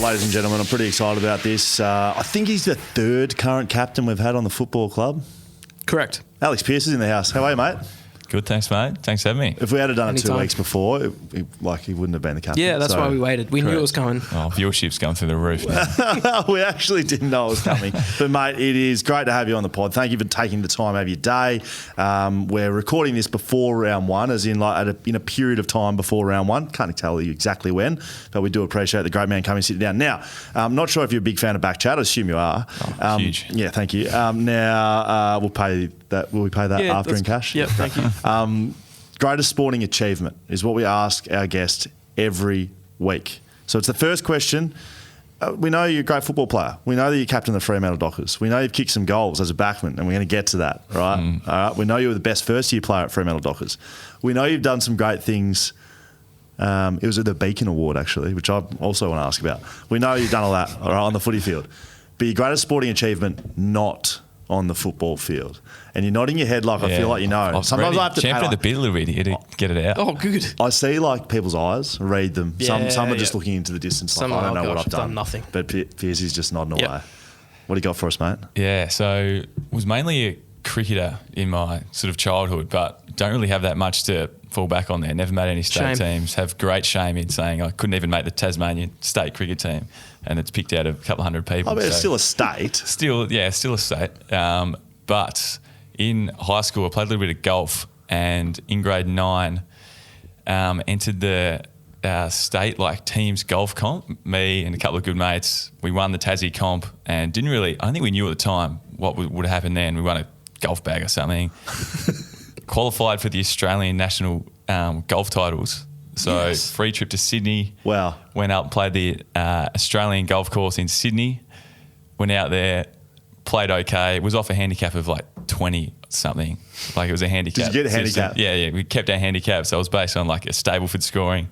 ladies and gentlemen. I'm pretty excited about this. I think he's the third current captain we've had on the football club. Correct. Alex Pearce is in the house. How are you, mate? Good, thanks, mate. Thanks for having me. If we had done it 2 Anytime. weeks before, he wouldn't have been the captain. Yeah, that's why we waited. We knew it was coming. Oh, viewership's going through the roof now. We actually didn't know it was coming. But, mate, it is great to have you on the pod. Thank you for taking the time out of your day. We're recording this before round one, as in in a period of time before round one. Can't tell you exactly when, but we do appreciate the great man coming and sitting down. Now, I'm not sure if you're a big fan of BackChat. I assume you are. Huge. Yeah, thank you. Now, we'll pay that. Will we pay that after in cash? Yep, thank you. Greatest sporting achievement is what we ask our guest every week. So it's the first question. We know you're a great football player. We know that you're captain of the Fremantle Dockers. We know you've kicked some goals as a backman, and we're going to get to that, right? All right. We know you were the best first-year player at Fremantle Dockers. We know you've done some great things. It was at the Beacon Award, actually, which I also want to ask about. We know you've done all that, all right, on the footy field. But your greatest sporting achievement, not on the football field. And you're nodding your head like I feel like you know. Sometimes I have to champion the bit a little bit here to get it out. Oh, good. I see people's eyes, read them. Yeah, some are just looking into the distance. Some I don't are, know what I've done. nothing. But Pearce is just nodding Yep. away. What do you got for us, mate? Yeah, so was mainly a cricketer in my sort of childhood, but don't really have that much to fall back on there. Never made any state teams. Have great shame in saying I couldn't even make the Tasmanian state cricket team, and it's picked out of a couple hundred people. I bet it's still a state. Still a state. But in high school, I played a little bit of golf, and in grade 9, entered the state teams golf comp. Me and a couple of good mates, we won the Tassie comp, and I don't think we knew at the time what would happen then. We won a golf bag or something. Qualified for the Australian national golf titles. So free trip to Sydney. Wow. Went out and played the Australian golf course in Sydney. Went out there, played okay. Was off a handicap of 20 something. It was a handicap. Did you get a handicap? Yeah. We kept our handicap. So it was based on a Stableford scoring.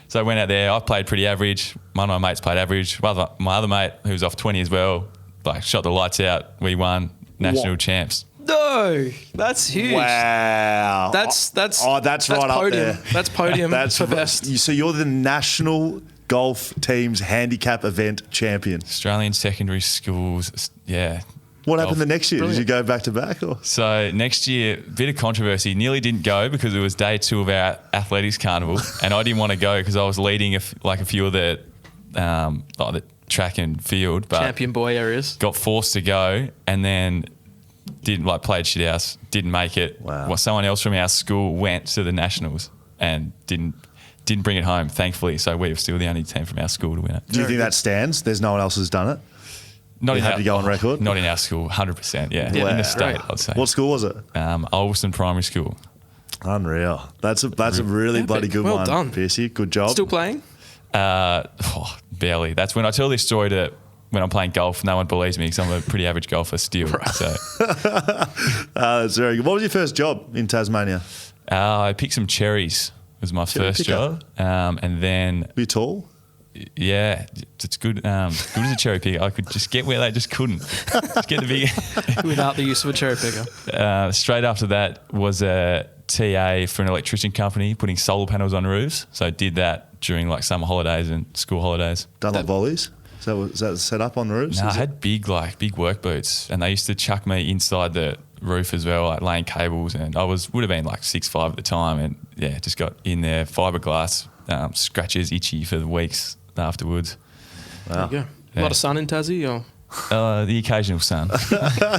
So I went out there. I played pretty average. One of my mates played average. My other mate, who was off 20 as well, shot the lights out. We won national champs. No, that's huge. Wow. That's right podium. up there. That's podium for best. So you're the national golf team's handicap event champion. Australian secondary schools, yeah. What happened the next year? Brilliant. Did you go back to back? Or? So next year, bit of controversy. Nearly didn't go because it was day 2 of our athletics carnival, and I didn't want to go because I was leading a few of the track and field, but Champion boy areas. got forced to go, and then didn't played shit house, didn't make it. Wow. Well, someone else from our school went to the nationals and didn't bring it home, thankfully. So we were still the only team from our school to win it. Do you think that stands? There's no one else who's done it? Not You had to go on record? Not in our school, 100%. Yeah, Wow. in the state, I'd say. What school was it? Ulverston Primary School. Unreal. That's a really bloody good Well one, done. Pearcey. Good job. Still playing? Barely. That's when I tell this story to when I'm playing golf. No one believes me because I'm a pretty average golfer still. Right. So that's very good. What was your first job in Tasmania? I picked some cherries. Was my first picker. job, and then Were you tall? yeah, it's good. Good as a cherry picker. I could just get where they just couldn't. Just get the big. Without the use of a cherry picker. Straight after that was a TA for an electrician company putting solar panels on roofs. So I did that during summer holidays and school holidays. Done volleys? Is that set up on the roofs? No, I had big work boots, and they used to chuck me inside the roof as well, laying cables, and I would have been 6'5" at the time, and yeah, just got in there, fiberglass, scratches, itchy for the weeks afterwards. Wow. There you go. A lot of sun in Tassie, or? The occasional sun.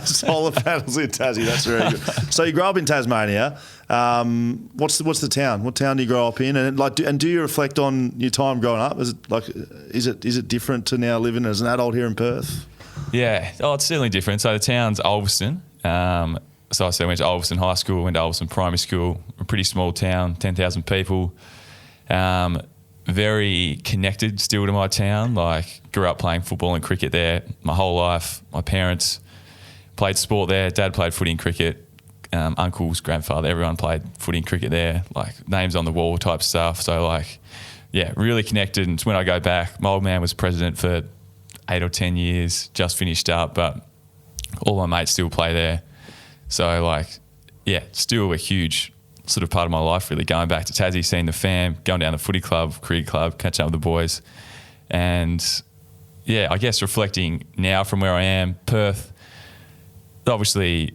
Solar panels in Tassie. That's very good. So you grew up in Tasmania. What's the town? What town do you grow up in? And do you reflect on your time growing up? Is it different to now living as an adult here in Perth? Yeah, it's certainly different. So the town's Ulverston. So I said I went to Ulverston High School, went to Ulverston Primary School. A pretty small town, 10,000 people. Very connected still to my town. Grew up playing football and cricket there my whole life. My parents played sport there. Dad played footy and cricket. Uncles, grandfather, everyone played footy and cricket there. Names on the wall type stuff. So really connected. And when I go back, my old man was president for 8 or 10 years, just finished up, but all my mates still play there. So still a huge sort of part of my life, really, going back to Tassie, seeing the fam, going down to footy club, cricket club, catching up with the boys. And yeah, I guess reflecting now from where I am, Perth, obviously,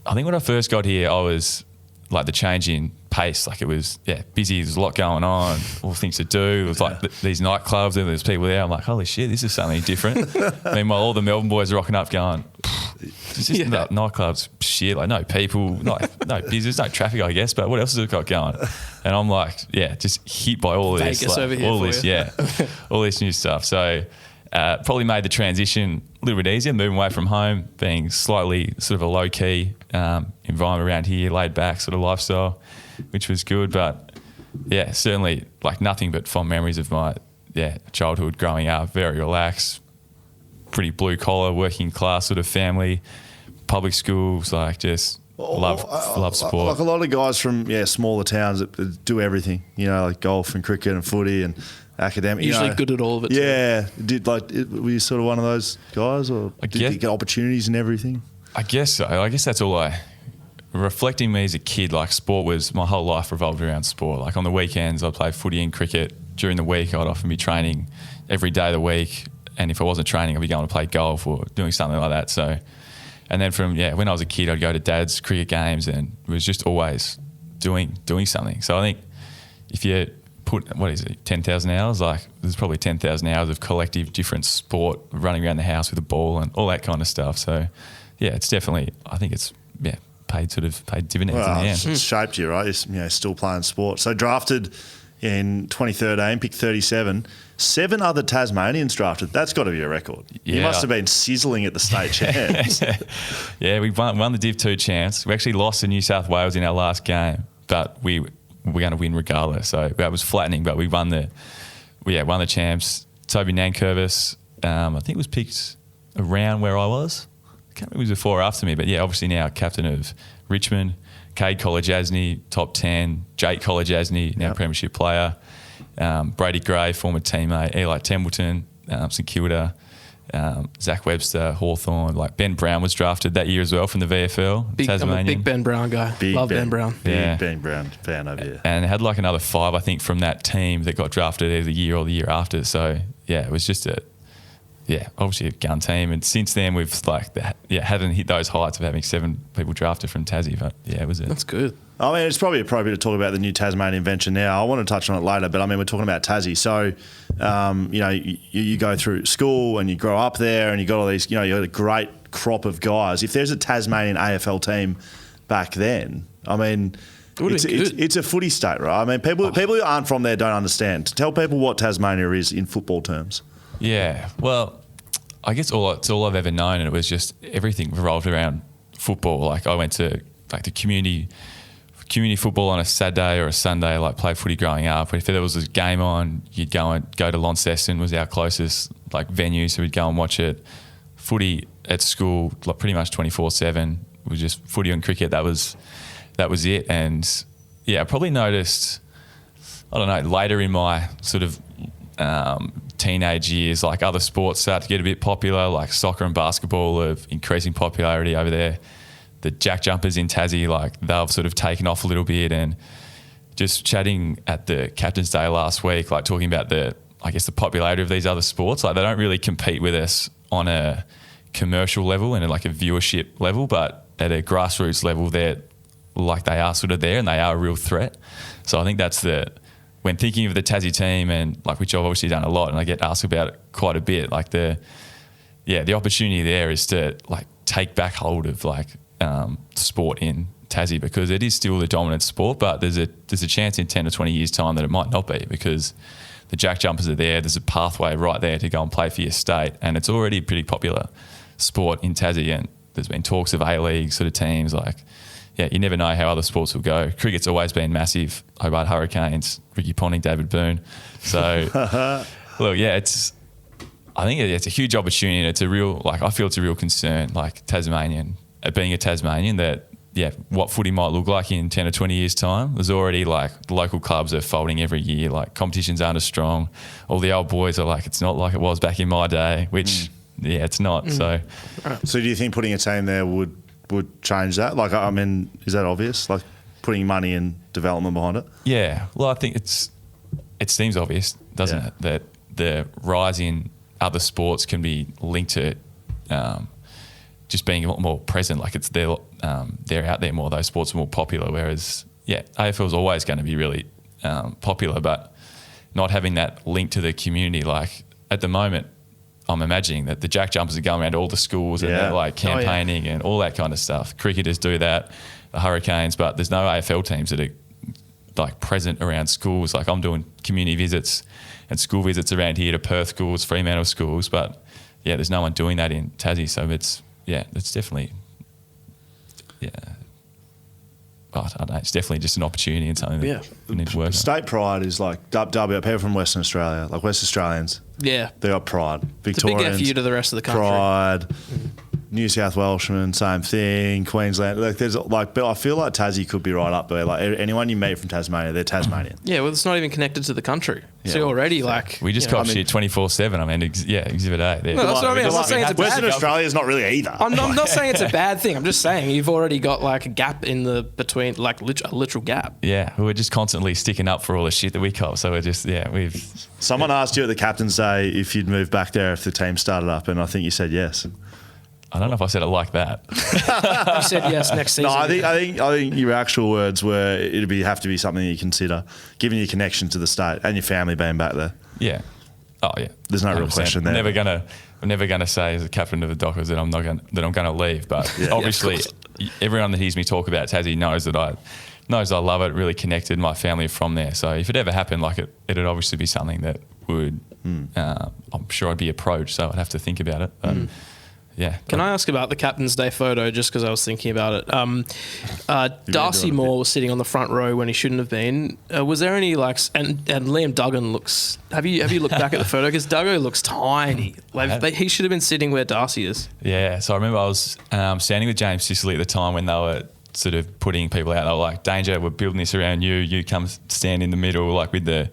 I think when I first got here, I was like the change in pace. Like it was, busy. There's a lot going on, all things to do. It was like these nightclubs and there's people there. I'm like, holy shit, this is something different. Meanwhile, all the Melbourne boys are rocking up going, it's just nightclubs, shit, like no people, no business, no traffic, I guess, but what else has it got going? And I'm like, just hit by all Vegas this. over here all for this, you. all this new stuff. So probably made the transition a little bit easier, moving away from home, being slightly sort of a low-key environment around here, laid back sort of lifestyle, which was good. But yeah, certainly like nothing but fond memories of my childhood growing up, very relaxed, pretty blue collar, working class sort of family, public schools, like just love sport. Like a lot of guys from smaller towns that do everything, like golf and cricket and footy and academic. Usually good at all of it. Yeah. Were you sort of one of those guys, or did you get opportunities and everything? I guess so. I guess that's all reflecting me as a kid, like sport was, my whole life revolved around sport. Like on the weekends, I'd play footy and cricket. During the week, I'd often be training every day of the week. And if I wasn't training, I'd be going to play golf or doing something like that. So, and then from, when I was a kid, I'd go to dad's cricket games and was just always doing something. So I think if you put, 10,000 hours, like there's probably 10,000 hours of collective different sport, running around the house with a ball and all that kind of stuff. So yeah, it's definitely, I think it's, paid dividends in the end. It's shaped you, right? You're still playing sport. So drafted in 2013, picked 37. 7 other Tasmanians drafted. That's got to be a record. Yeah. You must have been sizzling at the state champs. Yeah, we won the Div 2 champs. We actually lost to New South Wales in our last game, but we were going to win regardless. So that was flattening, but we won the champs. Toby Nankervis, I think it was picked around where I was. I can't remember if it was before or after me, but obviously now captain of Richmond. Cade College-Asney, top 10. Jake College-Asney, now premiership player. Brady Gray, former teammate. Eli Templeton, St Kilda. Zach Webster, Hawthorn. Like Ben Brown was drafted that year as well from the VFL. Tasmanian. I'm a big Ben Brown guy. Love Ben Brown. Big Ben Brown fan over here. And had like another 5, I think, from that team that got drafted either the year or the year after. So it was just obviously a gun team. And since then we've haven't hit those heights of having 7 people drafted from Tassie. But it was That's good. I mean, it's probably appropriate to talk about the new Tasmanian venture now. I want to touch on it later, but I mean, we're talking about Tassie. So, you go through school and you grow up there and you got all these, you got a great crop of guys. If there's a Tasmanian AFL team back then, I mean, it's a footy state, right? I mean, people who aren't from there don't understand. Tell people what Tasmania is in football terms. Yeah, well, I guess it's all I've ever known, and it was just everything revolved around football. Like I went to like the community football on a Saturday or a Sunday, like played footy growing up. If there was a game on, you'd go to Launceston, was our closest like venue, so we'd go and watch it. Footy at school, like pretty much 24/7. It was just footy and cricket. That was it. And I probably noticed, I don't know, later in my sort of teenage years, like other sports start to get a bit popular, like soccer and basketball of increasing popularity over there. The jack jumpers in Tassie, like they've sort of taken off a little bit. And just chatting at the Captain's Day last week, like talking about the popularity of these other sports, like they don't really compete with us on a commercial level and like a viewership level, but at a grassroots level, they are sort of there and they are a real threat. So I think that's when thinking of the Tassie team, and like which I've obviously done a lot and I get asked about it quite a bit, like the opportunity there is to like take back hold of like sport in Tassie, because it is still the dominant sport, but there's a chance in 10 or 20 years time that it might not be, because the jack jumpers are there. There's a pathway right there to go and play for your state, and it's already a pretty popular sport in Tassie, and there's been talks of A-League sort of teams. Like, you never know how other sports will go. Cricket's always been massive. Hobart Hurricanes, Ricky Ponting, David Boone. So, look, I think it's a huge opportunity. It's a real, I feel it's a real concern, like being a Tasmanian, that, what footy might look like in 10 or 20 years' time. There's already, the local clubs are folding every year. Like, competitions aren't as strong. All the old boys are like, it's not like it was back in my day, which, it's not. So do you think putting a team there would change that? Like, I mean, is that obvious? Like, putting money and development behind it? Yeah. Well, I think it seems obvious, doesn't it, that the rise in other sports can be linked to just being a lot more present. Like they're out there more. Those sports are more popular. Whereas AFL is always going to be really popular, but not having that link to the community. Like at the moment, I'm imagining that the jack jumpers are going around to all the schools and they're like campaigning and all that kind of stuff. Cricketers do that, the Hurricanes, but there's no AFL teams that are like present around schools. Like I'm doing community visits and school visits around here to Perth schools, Fremantle schools, but there's no one doing that in Tassie. So it's definitely, I don't know, it's definitely just an opportunity and something that we need to work on. State pride is like W. People from Western Australia, like West Australians. Yeah. They got pride. It's Victorians. a big FU to the rest of the country. Pride. New South Welshmen, same thing. Queensland. Like there's like, but I feel like Tassie could be right up there. Like anyone you meet from Tasmania, they're Tasmanian. Yeah, well, it's not even connected to the country. So already, like we just cop shit 24/7. I mean, Exhibit A. There. No, that's what I mean. I'm not saying it's a Western bad. Australia is not really either. I'm not saying it's a bad thing. I'm just saying you've already got like a gap in the between, like a literal gap. Yeah, we're just constantly sticking up for all the shit that we cop. So we're just we've. Someone asked you at the captain's day if you'd move back there if the team started up, and I think you said yes. I don't know if I said it like that. You said yes next season. No, I think your actual words were it'd have to be something you consider, given your connection to the state and your family being back there. Yeah. Oh yeah. There's no real question there. I'm never gonna say as a captain of the Dockers that I'm gonna leave. But obviously, everyone that hears me talk about Tassie knows I love it. Really connected. My family are from there. So if it ever happened, like it'd obviously be something that would. I'm sure I'd be approached. So I'd have to think about it. But, yeah. Can I ask about the Captain's Day photo, just because I was thinking about it? Darcy Moore was sitting on the front row when he shouldn't have been. Was there any and Liam Duggan looks... Have you looked back at the photo? Because Duggan looks tiny. He should have been sitting where Darcy is. Yeah, so I remember I was standing with James Sicily at the time when they were sort of putting people out. They were like, Danger, we're building this around you. You come stand in the middle, like with the...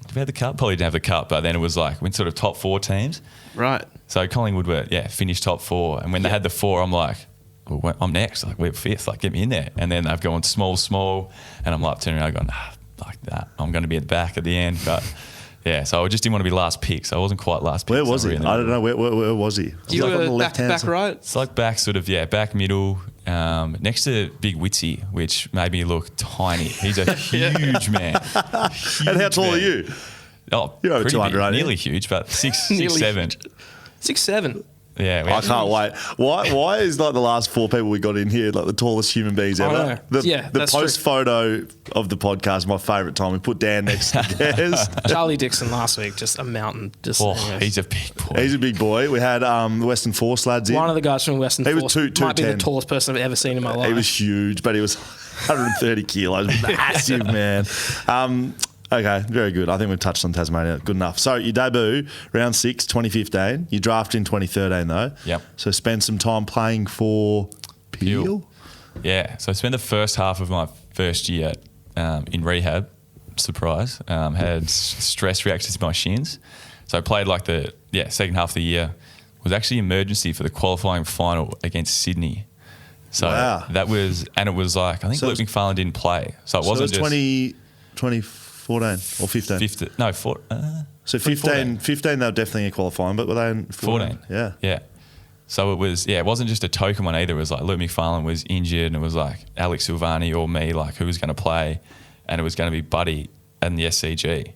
Did we have the cup? Probably didn't have the cup, but then it was like when sort of top 4 teams. Right. So Collingwood were, finished top 4. And when they had the 4, I'm like, well, I'm next. Like, we're 5th. Like, get me in there. And then they've gone small. And I'm like turning around going, like that. I'm going to be at the back at the end. But, so I just didn't want to be last pick. So I wasn't quite last pick. Where was he? I don't know. Where was he? You were on the back right? It's like back sort of, back middle. Next to Big Witsy, which made me look tiny. He's a huge man. And how tall are you? Oh, you're over 200, aren't you? Nearly huge, but 6'7". 6'7". Yeah, I can't wait. Why is like the last 4 people we got in here like the tallest human beings ever? The post photo of the podcast, my favourite time. We put Dan next to Gaz. Charlie Dixon last week, just a mountain. He's a big boy. He's a big boy. We had the Western Force lads in. One of the guys from Western Force. He was might be the tallest person I've ever seen in my life. He was huge, but he was 130 kilos. Massive, man. Okay, very good. I think we've touched on Tasmania. Good enough. So you debut round 6, 2015. You drafted in 2013 though. Yep. So spend some time playing for Peel. Yeah. So I spent the first half of my first year in rehab. Surprise. Had stress reactions to my shins. So I played like the second half of the year. Was actually emergency for the qualifying final against Sydney. So that was, and it was like, I think Luke McFarlane didn't play. So it wasn't just 2014 or 15? No, 4. So 15 they were definitely a qualifying, but were they in 14? Yeah. Yeah. So it was, it wasn't just a token one either. It was like Luke McFarlane was injured and it was like Alex Silvani or me, like who was going to play, and it was going to be Buddy and the SCG.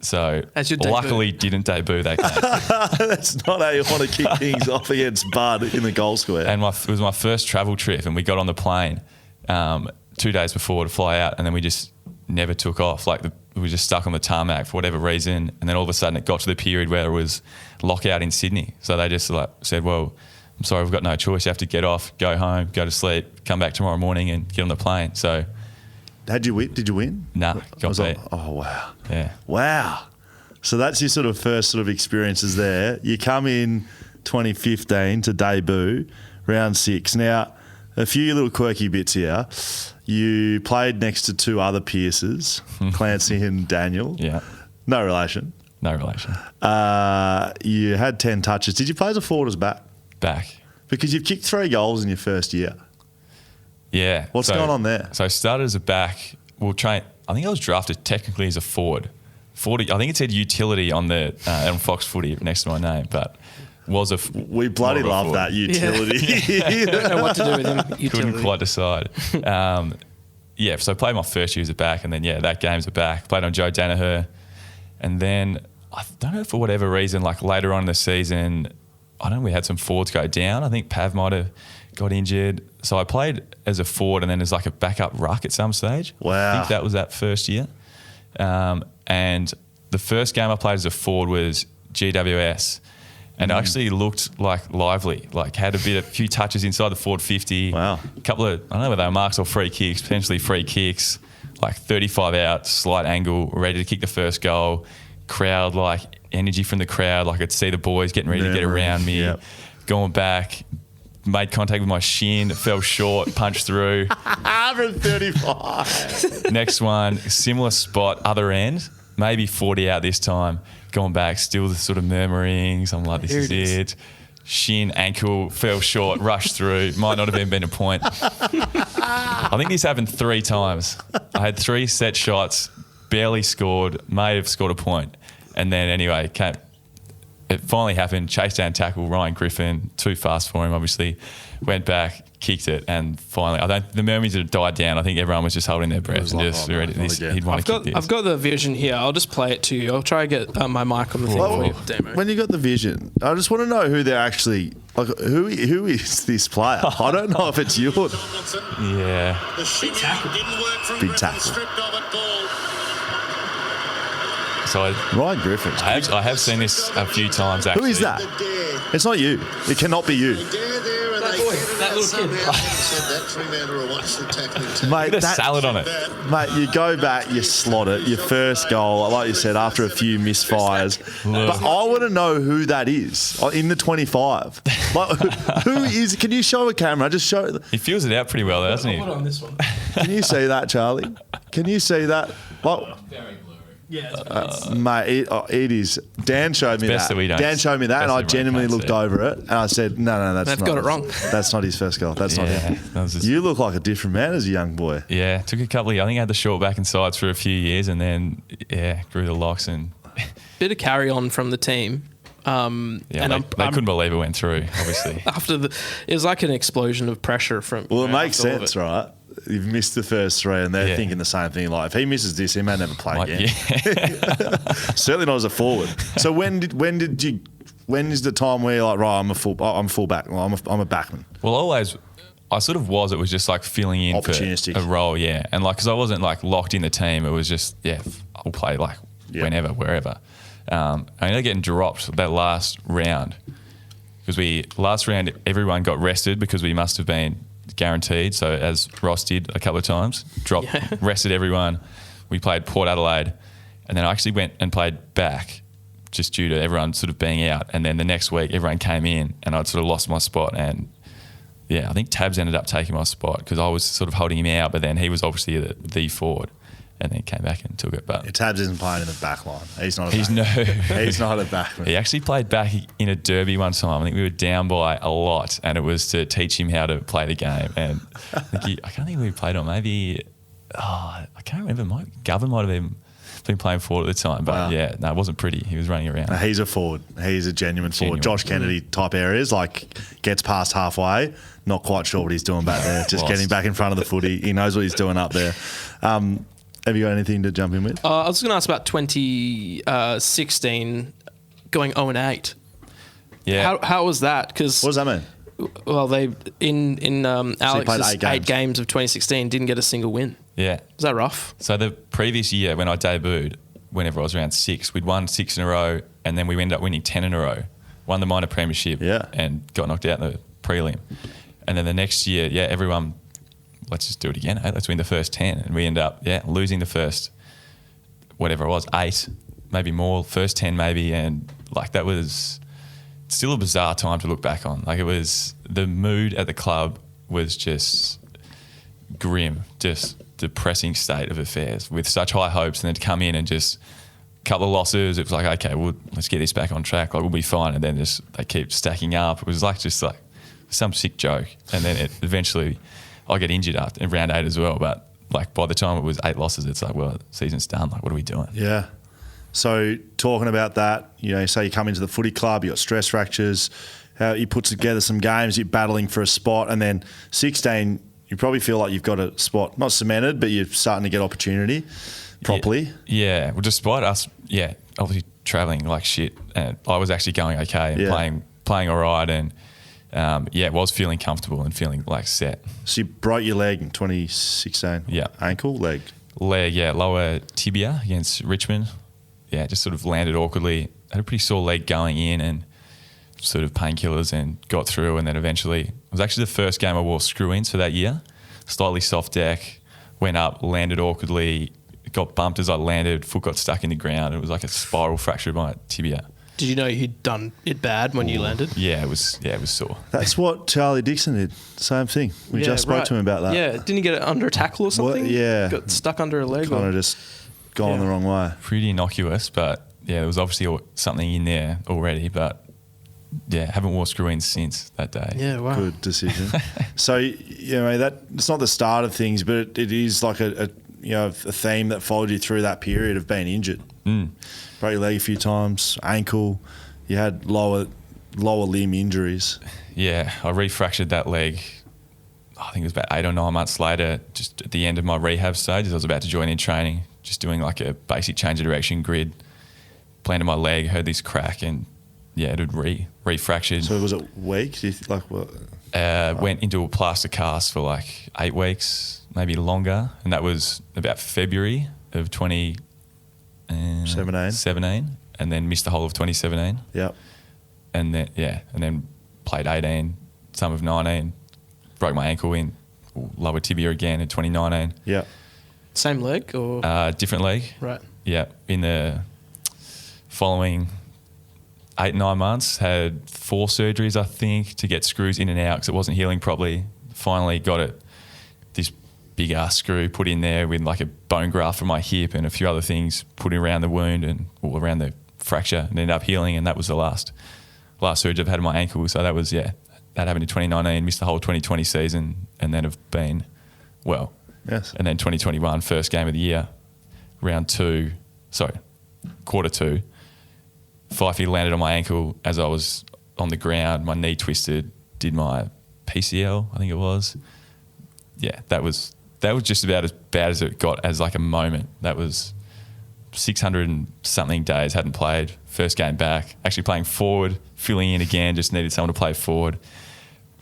So luckily didn't debut that game. That's not how you want to kick things off against Bud in the goal square. And it was my first travel trip, and we got on the plane 2 days before to fly out, and then we just never took off. Like we were just stuck on the tarmac for whatever reason, and then all of a sudden it got to the period where it was lockout in Sydney. So they just like said, "Well, I'm sorry, we've got no choice. You have to get off, go home, go to sleep, come back tomorrow morning, and get on the plane." So. Did you win? Nah, got beat. Oh, wow. Yeah. Wow. So that's your sort of first sort of experiences there. You come in 2015 to debut, round 6. Now, a few little quirky bits here. You played next to 2 other Pearces, Clancy and Daniel. Yeah. No relation. No relation. You had 10 touches. Did you play as a forward or as back? Back. Because you've kicked 3 goals in your first year. Yeah. What's going on there? So I started as a back. I think I was drafted technically as a forward, 40. I think it said utility on the on Fox Footy next to my name, but was a. We bloody more of a love forward. that utility. Don't know what to do with him. Couldn't Utility. quite decide. So I played my first year as a back, and then that game's a back. Played on Joe Danaher, and then I don't know, for whatever reason, like later on in the season, I don't know, we had some forwards go down. I think Pav might have got injured, so I played as a forward and then as like a backup ruck at some stage. Wow. I think that was that first year, and the first game I played as a forward was GWS. And actually looked like lively, like had a few touches inside the forward 50. Wow. A couple of, I don't know whether they were marks or free kicks, potentially free kicks, like 35 out, slight angle, ready to kick the first goal. Crowd, like energy from the crowd, like I could see the boys getting ready to get around me, going back, made contact with my shin, fell short, punched through. From 35. Next one, similar spot, other end, maybe 40 out this time. Going back, still the sort of murmurings. I'm like, this Here is it is. it. Shin, ankle, fell short, rushed through. Might not have even been a point. I think this happened 3 times. I had 3 set shots, barely scored, may have scored a point. And then anyway, it finally happened. Chase down tackle, Ryan Griffin, too fast for him, obviously. Went back, kicked it, and finally, the murmurs had died down. I think everyone was just holding their breath and like, just oh, no, ready. not again. He'd want to kick this. I've got the vision here. I'll just play it to you. I'll try to get my mic on the thing for you, Damo. When you got the vision, I just want to know who they're actually, like, who is this player? I don't know if it's you. Yeah. Big tackle. So Ryan Griffin. I have seen this a few times, actually. Who is that? It's not you. It cannot be you. That little kid. Mate, Put a salad on it. Mate, you go back, you slot it, your first goal, like you said, after a few misfires. But I want to know who that is in the 25. Like, who is? Can you show a camera? Just show. He feels it out pretty well, though, doesn't he? Put on this one. Can you see that, Charlie? Can you see that? Like, Yeah. mate, it is. Dan showed me best that. that we don't- Dan showed me that, and I best that everyone genuinely can't looked see it. over it, and I said, "No, that's They've not. got it wrong. That's not his first goal. That's not Yeah, him. that was just- You look like a different man as a young boy. Yeah, took a couple of, I think I had the short back and sides for a few years and then, grew the locks and, Bit of carry on from the team. And they I'm couldn't believe it went through, obviously. after it was like an explosion of pressure from. Well, it makes after all of sense, it. right? You've missed the first 3, and they're Yeah. thinking the same thing. Like, if he misses this, he may never play Like, again. Certainly not as a forward. So when is the time where you're like, right, I'm a fullback, well, I'm a backman? Well, always, I sort of was. It was just like filling in for Opportunistic. a role, yeah. And like, because I wasn't like locked in the team, it was just, I'll play like whenever, wherever. I ended up getting dropped that last round because last round everyone got rested because we must have been guaranteed. So as Ross did a couple of times, rested everyone. We played Port Adelaide, and then I actually went and played back just due to everyone sort of being out. And then the next week everyone came in, and I'd sort of lost my spot. And I think Tabs ended up taking my spot because I was sort of holding him out, but then he was obviously the forward. And then came back and took it. But Tabs isn't playing in the back line. He's not a he's backman. He's not a backman. He actually played back in a derby one time. I think we were down by a lot, and it was to teach him how to play the game. And I can't think we played on. Maybe I can't remember. Govern might have been playing forward at the time. But it wasn't pretty. He was running around. He's a forward. He's a genuine forward. Josh Kennedy type areas, like gets past halfway, not quite sure what he's doing back there. Just getting back in front of the footy. He knows what he's doing up there. Have you got anything to jump in with? I was going to ask about 2016 going 0-8. Yeah. How was that? Because What does that mean? well, they in Alex's played 8 games of 2016 didn't get a single win. Yeah. Was that rough? So the previous year when I debuted, whenever I was around 6, we'd won 6 in a row, and then we ended up winning 10 in a row. Won the minor premiership and got knocked out in the prelim. And then the next year, everyone, let's just do it again. Let's win the first 10. And we end up, losing the first, whatever it was, 8, maybe more, first 10 maybe. And like that was still a bizarre time to look back on. Like it was, the mood at the club was just grim, just depressing state of affairs with such high hopes, and then to come in and just a couple of losses, it was like, okay, well, let's get this back on track. Like we'll be fine. And then just they keep stacking up. It was like just like some sick joke. And then it eventually I get injured in round 8 as well. But like by the time it was 8 losses, it's like, well, season's done. Like what are we doing? Yeah. So talking about that, say you come into the footy club, you got stress fractures, how you put together some games, you're battling for a spot, and then 16, you probably feel like you've got a spot, not cemented, but you're starting to get opportunity properly. Yeah. Well, despite us, obviously travelling like shit, and I was actually going okay and playing all right, and was feeling comfortable and feeling like set. So you broke your leg in 2016? Yeah. Ankle, leg? Leg, lower tibia against Richmond. Yeah, just sort of landed awkwardly. Had a pretty sore leg going in and sort of painkillers and got through, and then eventually it was actually the first game I wore screw-ins for that year. Slightly soft deck, went up, landed awkwardly, got bumped as I landed, foot got stuck in the ground. It was like a spiral fracture of my tibia. Did you know he'd done it bad when you landed? Yeah, it was sore. That's what Charlie Dixon did. Same thing. We just spoke to him about that. Yeah, didn't he get it under a tackle or something? Got stuck under a leg? Kind of just gone the wrong way. Pretty innocuous, but there was obviously something in there already, but haven't wore screw-ins since that day. Yeah, wow. Good decision. So, that it's not the start of things, but it is like a theme that followed you through that period of being injured. Broke your leg a few times, ankle, you had lower limb injuries. Yeah, I refractured that leg, I think it was about 8 or 9 months later, just at the end of my rehab stage as I was about to join in training, just doing like a basic change of direction grid, planted my leg, heard this crack, and it had refractured. So was it weak? Went into a plaster cast for like 8 weeks, maybe longer, and that was about February of 2017, and then missed the whole of 2017. Yep. And then played 18, some of 19, broke my ankle in lower tibia again in 2019. Yeah. Same leg or different leg? Right. Yeah. In the following 8-9 months, had 4 surgeries, I think, to get screws in and out because it wasn't healing properly. Finally got this big ass screw put in there with like a bone graft from my hip and a few other things put around the wound and all around the fracture, and ended up healing. And that was the last surgery I've had in my ankle. So that was, that happened in 2019, missed the whole 2020 season, and then have been well. Yes. And then 2021, first game of the year, quarter 2, Fifey landed on my ankle as I was on the ground. My knee twisted, did my PCL, I think it was. Yeah, that was just about as bad as it got as like a moment. That was 600 and something days, hadn't played. First game back, actually playing forward, filling in again, just needed someone to play forward.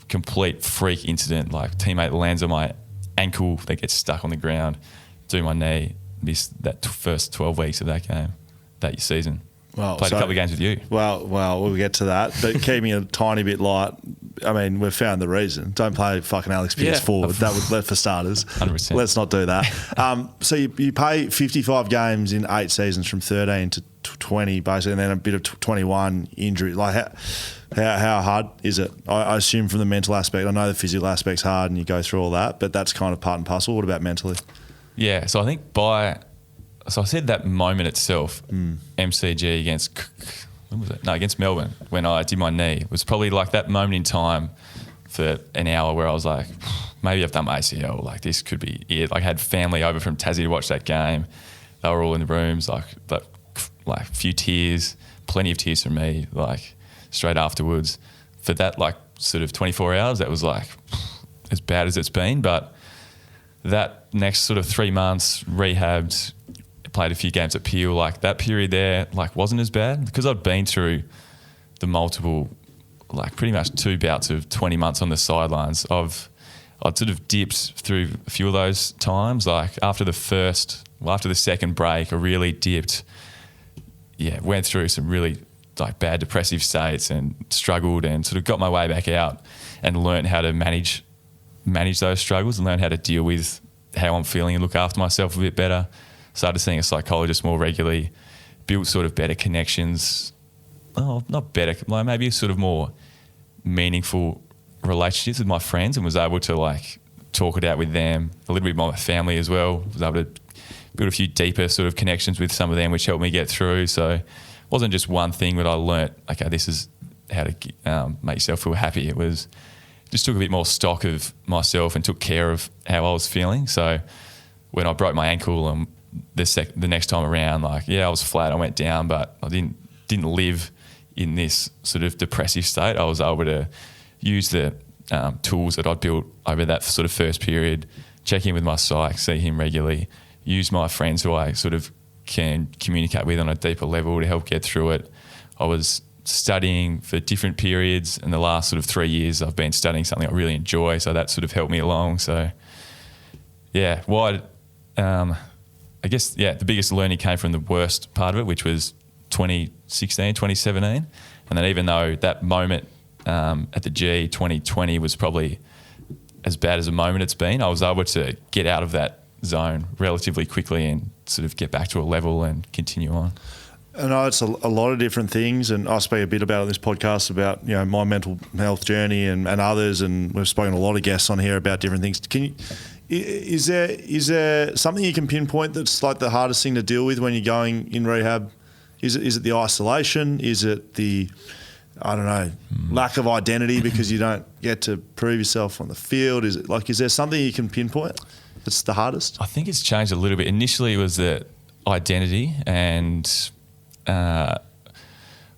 Complete freak incident, like teammate lands on my ankle, they get stuck on the ground, do my knee, missed that first 12 weeks of that game, that season. Well, played a couple of games with you. Well, we'll get to that. But keeping it a tiny bit light, I mean, we've found the reason. Don't play fucking Alex Pearce forward. That would let for starters. 100%. Let's not do that. So you play 55 games in 8 seasons from 13 to 20, basically, and then a bit of 21 injury. Like, how hard is it? I assume from the mental aspect. I know the physical aspect's hard and you go through all that, but that's kind of part and parcel. What about mentally? Yeah, so I think So I said that moment itself, MCG against Melbourne, when I did my knee, was probably like that moment in time for an hour where I was like, maybe I've done my ACL, like this could be it. Like I had family over from Tassie to watch that game. They were all in the rooms, like a few tears, plenty of tears from me, like straight afterwards. For that like sort of 24 hours, that was like as bad as it's been. But that next sort of 3 months, rehabbed, played a few games at Peel, like that period there, like wasn't as bad because I'd been through the multiple, like pretty much 2 bouts of 20 months on the sidelines. I'd sort of dipped through a few of those times. Like after the second break, I really dipped. Yeah, went through some really like bad depressive states and struggled and sort of got my way back out and learned how to manage those struggles and learn how to deal with how I'm feeling and look after myself a bit better. Started seeing a psychologist more regularly, built sort of better connections. Oh, not better, like maybe sort of more meaningful relationships with my friends, and was able to like talk it out with them, a little bit more with my family as well. Was able to build a few deeper sort of connections with some of them, which helped me get through. So it wasn't just one thing that I learnt, okay, this is how to make yourself feel happy. It was just took a bit more stock of myself and took care of how I was feeling. So when I broke my ankle and the next time around, like, I was flat, I went down, but I didn't live in this sort of depressive state. I was able to use the tools that I'd built over that sort of first period, check in with my psych, see him regularly, use my friends who I sort of can communicate with on a deeper level to help get through it. I was studying for different periods, and the last sort of 3 years I've been studying something I really enjoy, so that sort of helped me along. So I guess the biggest learning came from the worst part of it, which was 2016, 2017. And then even though that moment at the G 2020 was probably as bad as a moment it's been, I was able to get out of that zone relatively quickly and sort of get back to a level and continue on. I know it's a lot of different things, and I speak a bit about it in this podcast about my mental health journey and others, and we've spoken to a lot of guests on here about different things. Is there something you can pinpoint that's like the hardest thing to deal with when you're going in rehab? Is it the isolation? Is it the lack of identity because you don't get to prove yourself on the field? Is there something you can pinpoint that's the hardest? I think it's changed a little bit. Initially it was the identity, and I'm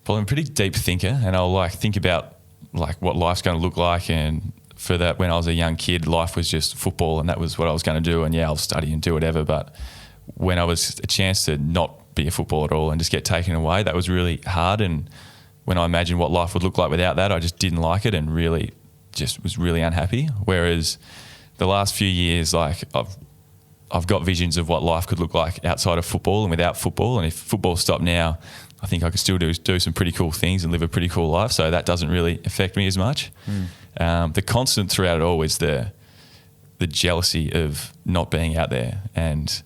a pretty deep thinker, and I'll think about what life's going to look like. And for that, when I was a young kid, life was just football, and that was what I was going to do. And I'll study and do whatever. But when I was a chance to not be a footballer at all and just get taken away, that was really hard. And when I imagined what life would look like without that, I just didn't like it and really just was really unhappy. Whereas the last few years, I've got visions of what life could look like outside of football and without football. And if football stopped now, I think I could still do some pretty cool things and live a pretty cool life. So that doesn't really affect me as much. The constant throughout it all is the jealousy of not being out there. And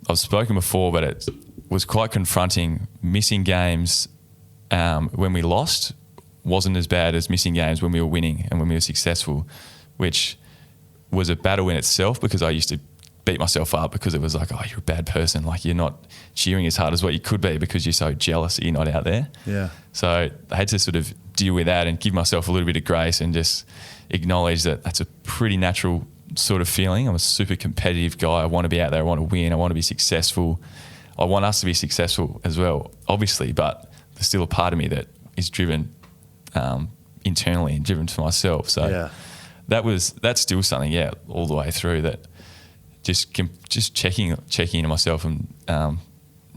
I've spoken before, but it was quite confronting. Missing games when we lost wasn't as bad as missing games when we were winning and when we were successful, which was a battle in itself, because I used to beat myself up because it was like, oh, you're a bad person. You're not cheering as hard as what you could be because you're so jealous that you're not out there. Yeah. So I had to sort of deal with that and give myself a little bit of grace and just acknowledge that that's a pretty natural sort of feeling. I'm a super competitive guy. I want to be out there. I want to win. I want to be successful. I want us to be successful as well, obviously, but there's still a part of me that is driven internally and driven to myself. So that's still something, all the way through, that just checking into myself and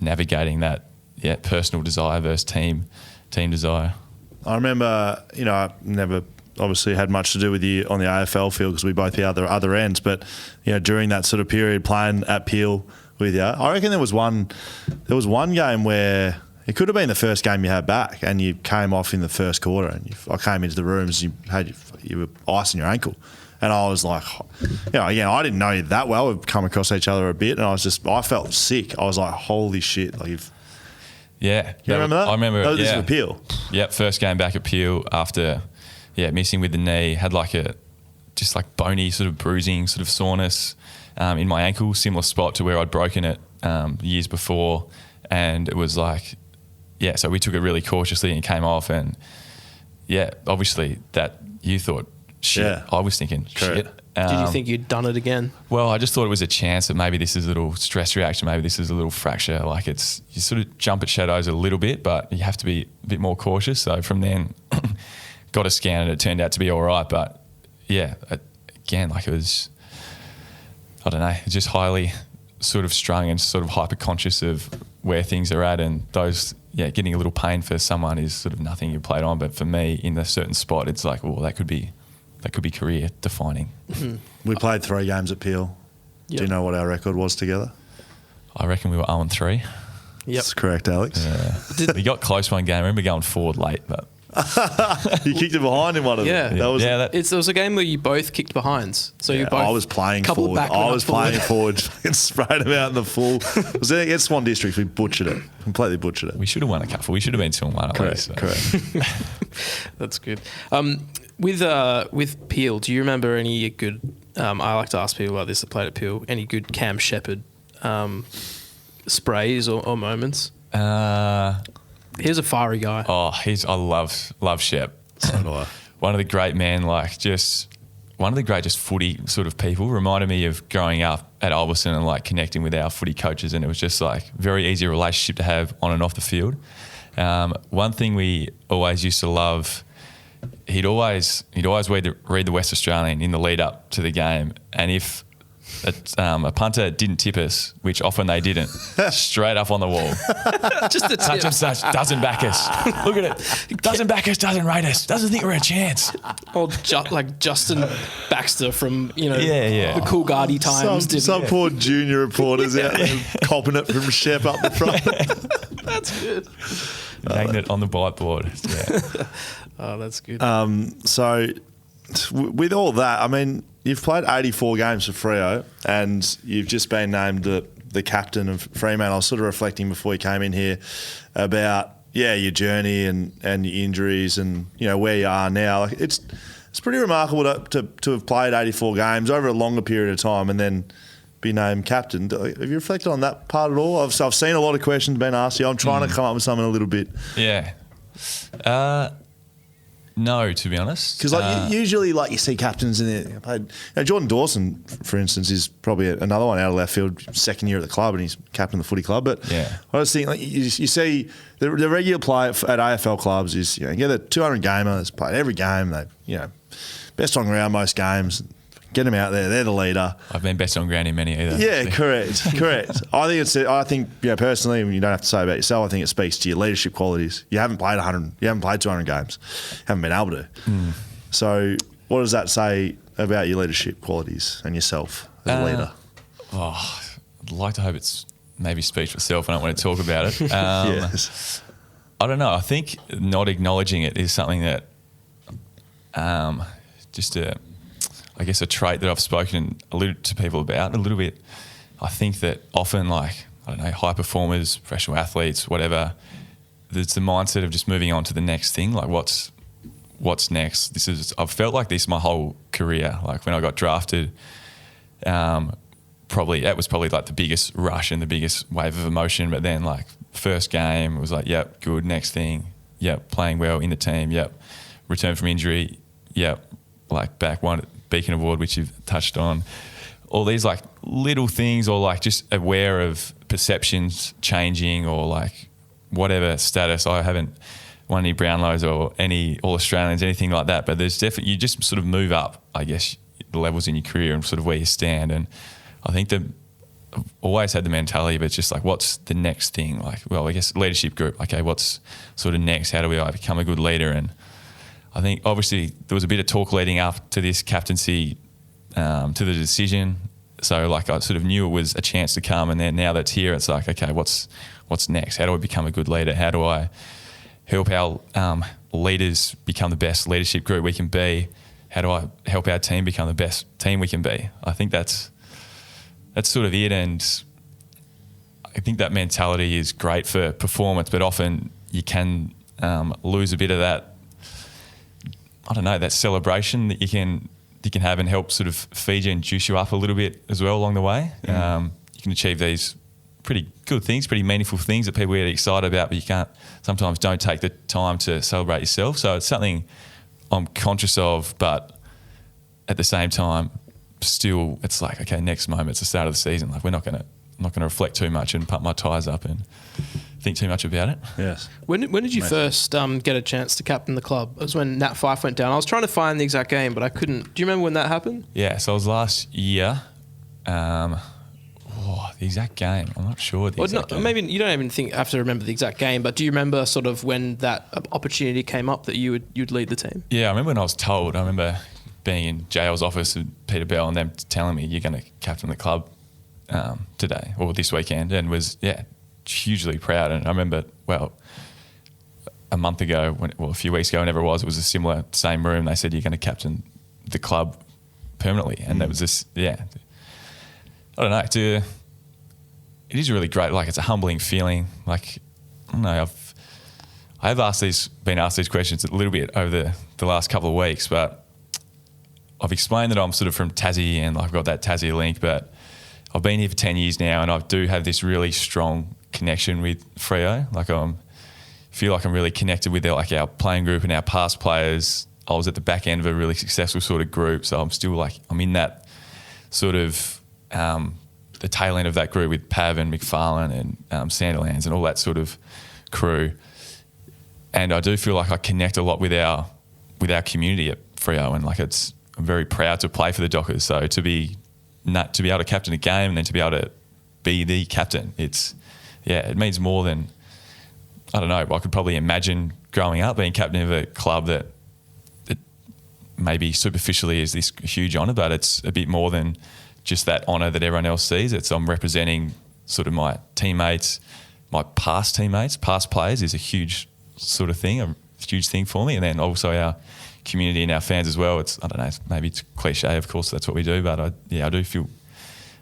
navigating that personal desire versus team desire. I remember, I never obviously had much to do with you on the AFL field because we both the other ends, but during that sort of period playing at Peel with you, I reckon there was one game where it could have been the first game you had back, and you came off in the first quarter, and I came into the rooms, you were icing your ankle. And I was like, again, I didn't know you that well. We've come across each other a bit, and I felt sick. I was like, holy shit. You remember that? I remember. This is at Peel. Yep, first game back at Peel after, missing with the knee. Had just bony sort of bruising, sort of soreness in my ankle, similar spot to where I'd broken it years before. And it was so we took it really cautiously and came off. And obviously that you thought, shit. Yeah. I was thinking, shit. Did you think you'd done it again? Well, I just thought it was a chance that maybe this is a little stress reaction, maybe this is a little fracture. You sort of jump at shadows a little bit, but you have to be a bit more cautious. So from then, got a scan and it turned out to be all right. But again, it was, I don't know, just highly sort of strung and sort of hyper conscious of where things are at, and those, getting a little pain for someone is sort of nothing you played on. But for me, in a certain spot, it's that could be career defining. We played 3 games at Peel. Yep. Do you know what our record was together? I reckon we were 0-3. Yep. That's correct, Alex. Yeah. We got close one game. I remember going forward late, but you kicked it behind in one of them. It was a game where you both kicked behinds. So you both. I was playing forward. And sprayed them out in the full. It was against Swan Districts. We butchered it. Completely butchered it. We should have won a couple. We should have been 2-1 at least. So. Correct. That's good. With Peel, do you remember any good? I like to ask people about this that played at Peel. Any good Cam Shepherd sprays or moments? He's a fiery guy. Oh, I love Shep. So do I. One of the great men. one of the greatest footy sort of people. Reminded me of growing up at Ulverstone and like connecting with our footy coaches, and it was just like very easy relationship to have on and off the field. One thing we always used to love, he'd always read the West Australian in the lead up to the game, and if a punter didn't tip us, which often they didn't, straight up on the wall. Just the Such tip. and such doesn't back us. Look at it. Doesn't back us, doesn't rate us, doesn't think we're a chance. Or like Justin Baxter from, Yeah. the Cool Guardy times. Some poor junior reporters out there copping it from Shep up the front. That's good. Hanging it on the whiteboard. Yeah. Oh, that's good. So with all that, I mean, you've played 84 games for Freo and you've just been named the captain of Fremantle. I was sort of reflecting before you came in here about, your journey and your injuries and, where you are now. Like it's pretty remarkable to have played 84 games over a longer period of time and then be named captain. Have you reflected on that part at all? I've seen a lot of questions being asked you. I'm trying to come up with something a little bit. Yeah. No, to be honest. Because usually you see captains in there. Jordan Dawson, for instance, is probably another one out of left field, second year at the club, and he's captain of the footy club. But yeah. I just think you see the regular play at AFL clubs is you get a 200 gamer that's played every game. They best on ground most games. Get them out there. They're the leader. I've been best on ground in many either. Yeah, correct. I think personally, you don't have to say about yourself. I think it speaks to your leadership qualities. You haven't played 100. You haven't played 200 games. Haven't been able to. So, what does that say about your leadership qualities and yourself as a leader? I'd like to hope it's maybe speaks for itself. I don't want to talk about it. Yes. I don't know. I think not acknowledging it is something that a trait that I've spoken to people about a little bit. I think that often, high performers, professional athletes, whatever, there's the mindset of just moving on to the next thing. Like, what's next? I've felt like this my whole career. Like when I got drafted, that was probably like the biggest rush and the biggest wave of emotion. But then, first game, it was like, yep, good, next thing, yep, playing well in the team, yep, return from injury, yep, back one. Beacon Award, which you've touched on, all these little things, or just aware of perceptions changing, or whatever status. I haven't won any Brownlows or any All Australians, anything like that. But there's definitely, you just sort of move up, I guess, the levels in your career and sort of where you stand. And I think that I've always had the mentality of it's just what's the next thing? I guess leadership group. Okay, what's sort of next? How do I become a good leader? And I think obviously there was a bit of talk leading up to this captaincy, to the decision. So I sort of knew it was a chance to come, and then now that's here, it's okay, what's next? How do I become a good leader? How do I help our leaders become the best leadership group we can be? How do I help our team become the best team we can be? I think that's sort of it, and I think that mentality is great for performance, but often you can lose a bit of that. I don't know, that celebration that you can have and help sort of feed you and juice you up a little bit as well along the way. You can achieve these pretty good things, pretty meaningful things that people get excited about, but you sometimes don't take the time to celebrate yourself. So it's something I'm conscious of, but at the same time, still it's okay, next moment, it's the start of the season. I'm not going to reflect too much and pump my tyres up and think too much about it. Yes. When did you first get a chance to captain the club? It was when Nat Fyfe went down. I was trying to find the exact game, but I couldn't. Do you remember when that happened? Yeah, so it was last year. The exact game, I'm not sure. Game. Maybe you don't even have to remember the exact game, but do you remember sort of when that opportunity came up that you'd lead the team? Yeah, I remember when I was told. I remember being in JL's office with Peter Bell and them telling me you're going to captain the club today or this weekend, and was hugely proud. And I remember, a month ago, a few weeks ago, whenever it was a similar same room. They said you're going to captain the club permanently, and that was this. Yeah, I don't know. It is really great. It's a humbling feeling. I don't know. I have been asked these questions a little bit over the last couple of weeks, but I've explained that I'm sort of from Tassie and I've got that Tassie link, but I've been here for 10 years now, and I do have this really strong connection with Freo. I feel like I'm really connected with our playing group and our past players, I was at the back end of a really successful sort of group. So I'm still like, I'm in that sort of the tail end of that group with Pav and McFarlane and Sanderlands and all that sort of crew. And I do feel like I connect a lot with our community at Freo, and like I'm very proud to play for the Dockers. So to be able to captain a game and then to be able to be the captain, it means more than, I don't know, I could probably imagine growing up being captain of a club that maybe superficially is this huge honour, but it's a bit more than just that honour that everyone else sees. I'm representing sort of my teammates, my past players is a huge sort of thing, a huge thing for me. And then also our community and our fans as well. I don't know, maybe it's cliche, of course, that's what we do, but I do feel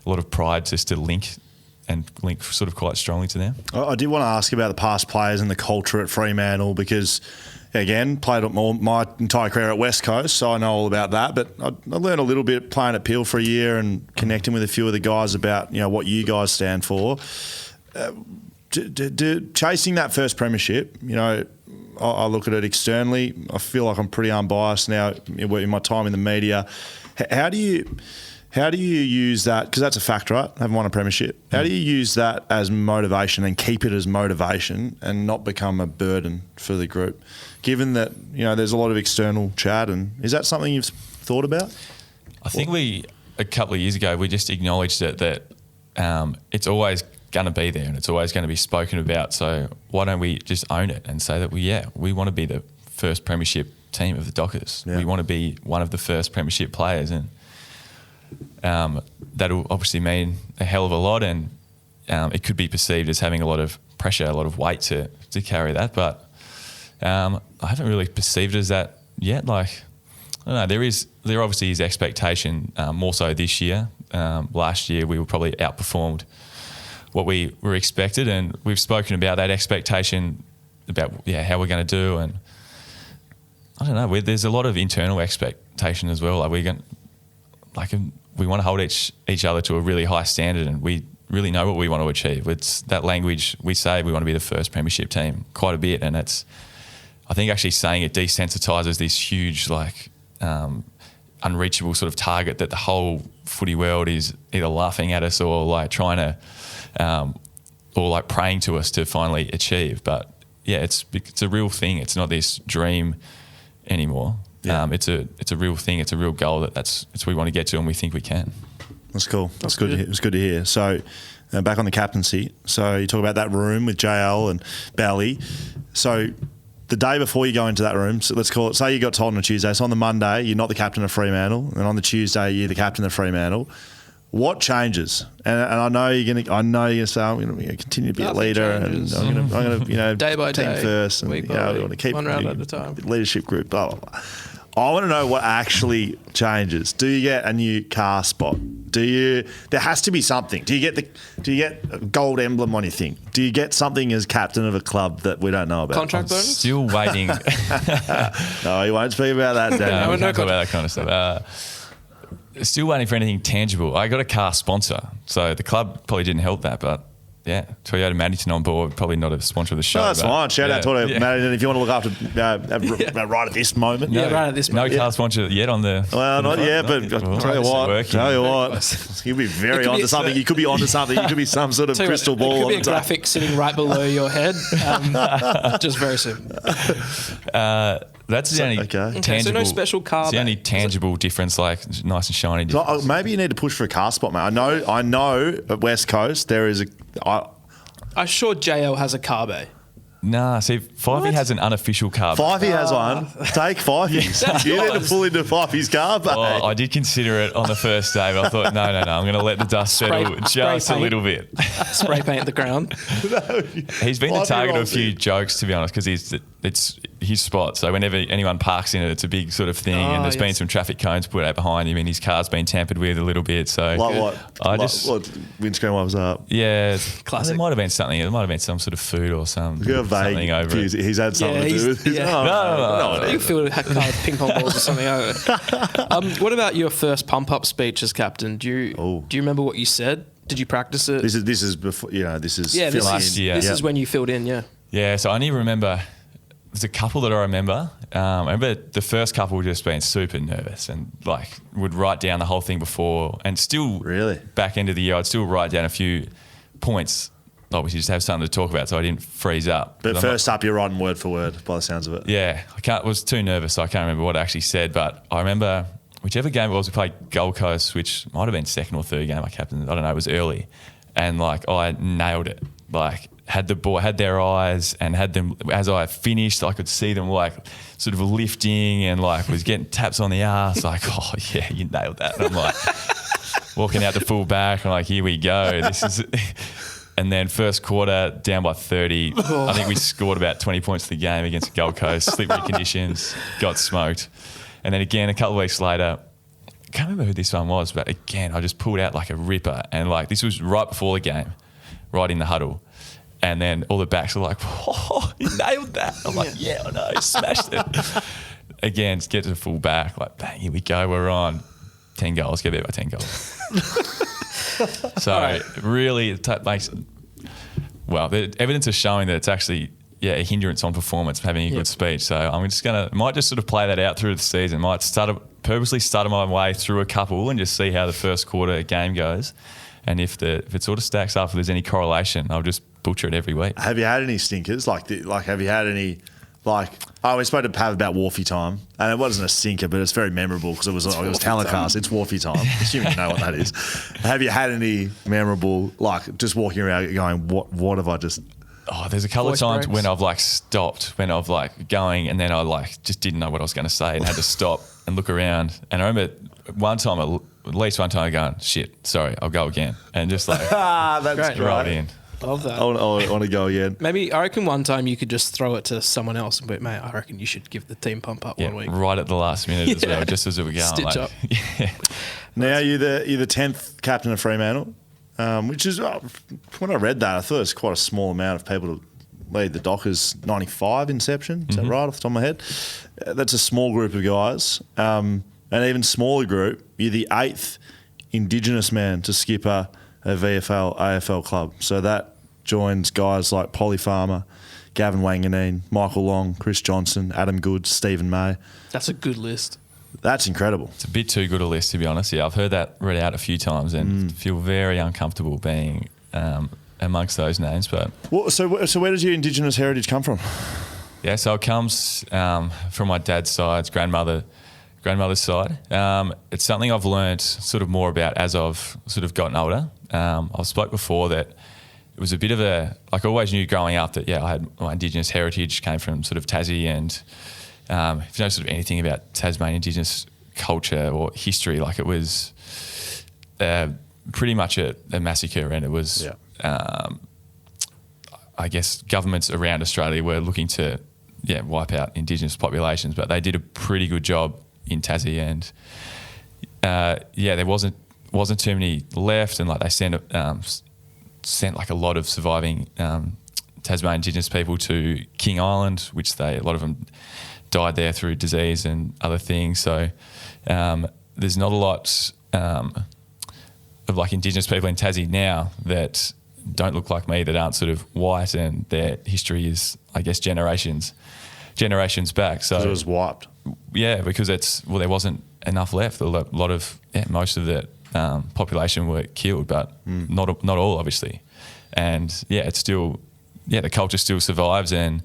a lot of pride just to link sort of quite strongly to them. I did want to ask about the past players and the culture at Fremantle, because again, played my entire career at West Coast, so I know all about that. But I learned a little bit playing at Peel for a year and connecting with a few of the guys about what you guys stand for. Chasing that first premiership, I look at it externally. I feel like I'm pretty unbiased now in my time in the media. How do you use that? Because that's a fact, right? Having won a premiership. How do you use that as motivation and keep it as motivation and not become a burden for the group? Given that there's a lot of external chat, and is that something you've thought about? I think a couple of years ago we just acknowledged that it's always going to be there and it's always going to be spoken about. So why don't we just own it and say that we want to be the first premiership team of the Dockers. Yeah. We want to be one of the first premiership players, and that'll obviously mean a hell of a lot, and it could be perceived as having a lot of pressure, a lot of weight to carry that. But I haven't really perceived it as that yet. Like, I don't know, there obviously is expectation, more so this year. Last year we were probably outperformed what we were expected, and we've spoken about that expectation about how we're going to do, and I don't know. There's a lot of internal expectation as well. We want to hold each other to a really high standard, and we really know what we want to achieve. It's that language. We say we want to be the first premiership team quite a bit, and I think actually saying it desensitises this huge unreachable sort of target that the whole footy world is either laughing at us or trying to or praying to us to finally achieve. But it's a real thing. It's not this dream anymore. Yeah. It's a real thing. It's a real goal that's what we want to get to, and we think we can. That's cool. That's good. It was good to hear. So back on the captaincy. So you talk about that room with JL and Bally. So the day before you go into that room, so let's call it, say you got told on a Tuesday. So on the Monday, you're not the captain of Fremantle, and on the Tuesday, you're the captain of Fremantle. What changes? And I know you're gonna say I'm gonna continue to be a leader, changes. And I'm gonna day by team day, first, and week we want to keep one round at a time. Leadership group. Blah blah blah. I want to know what actually changes. Do you get a new car spot? There has to be something. Do you get a gold emblem on your thing? Do you get something as captain of a club that we don't know about? Contract bonus? Still waiting. No, you won't speak about that, Dan. We can't talk about that kind of stuff. Still waiting for anything tangible. I got a car sponsor, so the club probably didn't help that, but Toyota Maddington on board, probably not a sponsor of the show. No, that's fine. Shout out to Toyota Maddington if you want to look after right at this moment. Right at this moment. No car sponsor yet on the... Well, not yet, but tell you what, you'll be very onto something. You could be onto something. You could be some sort of crystal ball. It could be a graphic sitting right below your head. Just very soon. That's the only tangible. So no special car. It's the only tangible difference, nice and shiny difference. Maybe you need to push for a car spot, mate. I know at West Coast there is I'm sure JL has a car bay. Nah, see, Fifey has an unofficial car bay. Fifey has one. Take Fifey's. You need to pull into Fifey's car bay. Well, I did consider it on the first day, but I thought, no, I'm going to let the dust settle just a little bit. Spray paint the ground. He's been the target of a few jokes, to be honest, because it's his spot. So whenever anyone parks in it, it's a big sort of thing, and there's been some traffic cones put out behind him, and his car's been tampered with a little bit. So what? Windscreen wipers up. Yeah, classic. There might have been something. It might have been some sort of food or something over it. He's had something to do with it. No. You feel like ping pong balls or something over it. What about your first pump up speech as captain? Do you remember what you said? Did you practice it? This is before. This is last year. This is when you filled in. Yeah. So I only remember there's a couple that I remember. I remember the first couple just being super nervous and like would write down the whole thing before, and still Really? back end of the year I'd still write down a few points, obviously just have something to talk about so I didn't freeze up. But first up, you're writing word for word by the sounds of it. Yeah, I was too nervous, so I can't remember what I actually said, but I remember whichever game it was, we played Gold Coast, which might have been second or third game I captained. I don't know, it was early. And like I nailed it. Like had the ball, had their eyes, and had them as I finished, I could see them like sort of lifting and like was getting taps on the ass. Like, oh yeah, you nailed that. And I'm like walking out to full back. I'm like, here we go. This is. And then first quarter down by 30. I think we scored about 20 points to the game against Gold Coast. Slippery conditions, got smoked. And then again a couple of weeks later, I can't remember who this one was, but again I just pulled out like a ripper, and like this was right before the game, right in the huddle. And then all the backs were like, oh, you nailed that. I'm like, yeah, I know, you smashed it. Again, get to the full back, like, bang, here we go, we're on. 10 goals, get beat by 10 goals. So really, it makes, well, the evidence is showing that it's actually, a hindrance on performance, having a good speech. So I'm just might just sort of play that out through the season. Might purposely stutter my way through a couple and just see how the first quarter game goes. And if it sort of stacks up, if there's any correlation, I'll just butcher it every week. Have you had any stinkers? Like have you had any, we spoke to Pav about Wharfie time, and it wasn't a stinker, but it's very memorable because it was telecast. It's Wharfie time, assuming you know what that is. Have you had any memorable, like just walking around going, what have I just... Oh, there's a couple of times when I've like stopped, when I've like going, and then I like just didn't know what I was going to say and had to stop and look around. And I remember at least one time going, shit, sorry, I'll go again. And just like, that's great. right in. Love that. I want to go again. Maybe I reckon one time you could just throw it to someone else and be, mate, I reckon you should give the team pump up 1 week. Right at the last minute as well, just as it was going. Stitch up. Yeah. Now you're the 10th captain of Fremantle, which is, when I read that, I thought it was quite a small amount of people to lead the Dockers. 95 inception, is that right off the top of my head? That's a small group of guys. An even smaller group, you're the 8th Indigenous man to skip a VFL AFL club. So that joins guys like Polly Farmer, Gavin Wanganeen, Michael Long, Chris Johnson, Adam Goods, Stephen May. That's a good list. That's incredible. It's a bit too good a list, to be honest. Yeah, I've heard that read out a few times and feel very uncomfortable being amongst those names. But So where does your Indigenous heritage come from? Yeah, so it comes from my dad's side, it's grandmother's side. It's something I've learned sort of more about as I've sort of gotten older. I've spoke before that it was a bit of I always knew growing up that, I had my Indigenous heritage, came from sort of Tassie, and if you know sort of anything about Tasmanian Indigenous culture or history, like it was pretty much a massacre, and it was, I guess, governments around Australia were looking to, wipe out Indigenous populations, but they did a pretty good job in Tassie, and there wasn't too many left, and like they sent like a lot of surviving Tasmanian Indigenous people to King Island, which a lot of them died there through disease and other things. So there's not a lot of like Indigenous people in Tassie now that don't look like me, that aren't sort of white, and their history is, I guess, generations back. So it was wiped. Yeah, because there wasn't enough left. A lot of most of the population were killed, but not all, obviously. And it's still, the culture still survives. And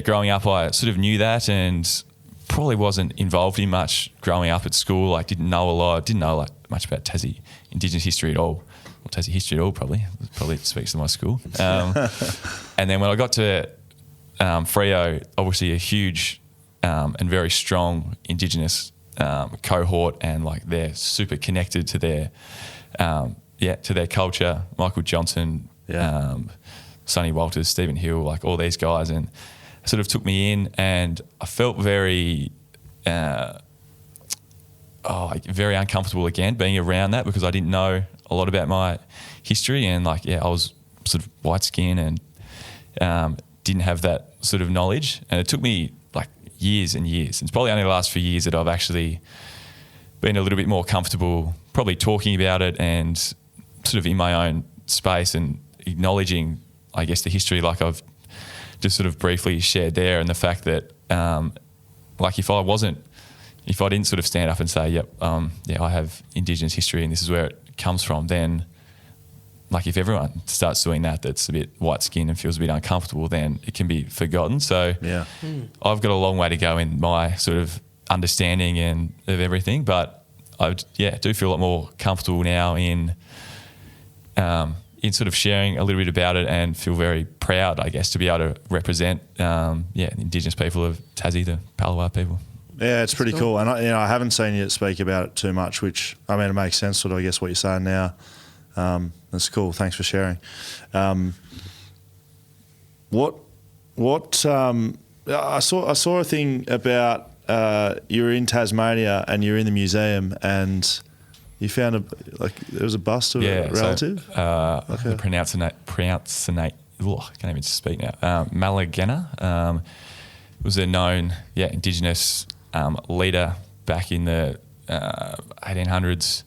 growing up, I sort of knew that, and probably wasn't involved in much growing up at school. Like didn't know like much about Tassie Indigenous history at all, or Tassie history at all. Probably speaks to my school. And then when I got to Freo, obviously a huge and very strong Indigenous cohort, and like they're super connected to their to their culture. Michael Johnson, Sonny Walters, Stephen Hill, like all these guys, and sort of took me in, and I felt very very uncomfortable again being around that, because I didn't know a lot about my history, and I was sort of white skin and didn't have that sort of knowledge, and it took me like years and years. It's probably only the last few years that I've actually been a little bit more comfortable probably talking about it, and sort of in my own space, and acknowledging, I guess, the history like I've just sort of briefly shared there, and the fact that like if I didn't sort of stand up and say, yep, I have Indigenous history and this is where it comes from, then like if everyone starts doing that, that's a bit white skinned and feels a bit uncomfortable, then it can be forgotten. So I've got a long way to go in my sort of understanding and of everything, but I do feel a lot more comfortable now in sort of sharing a little bit about it, and feel very proud, I guess, to be able to represent Indigenous people of Tassie, the Palawa people. Yeah, it's pretty cool. And I haven't seen you speak about it too much, which, I mean, it makes sense sort of, I guess, what you're saying now. That's cool. Thanks for sharing. I saw a thing about you were in Tasmania and you're in the museum and you found there was a bust of a relative. The pronounce I can't even speak now. Malagana was a known Indigenous leader back in the 1800s,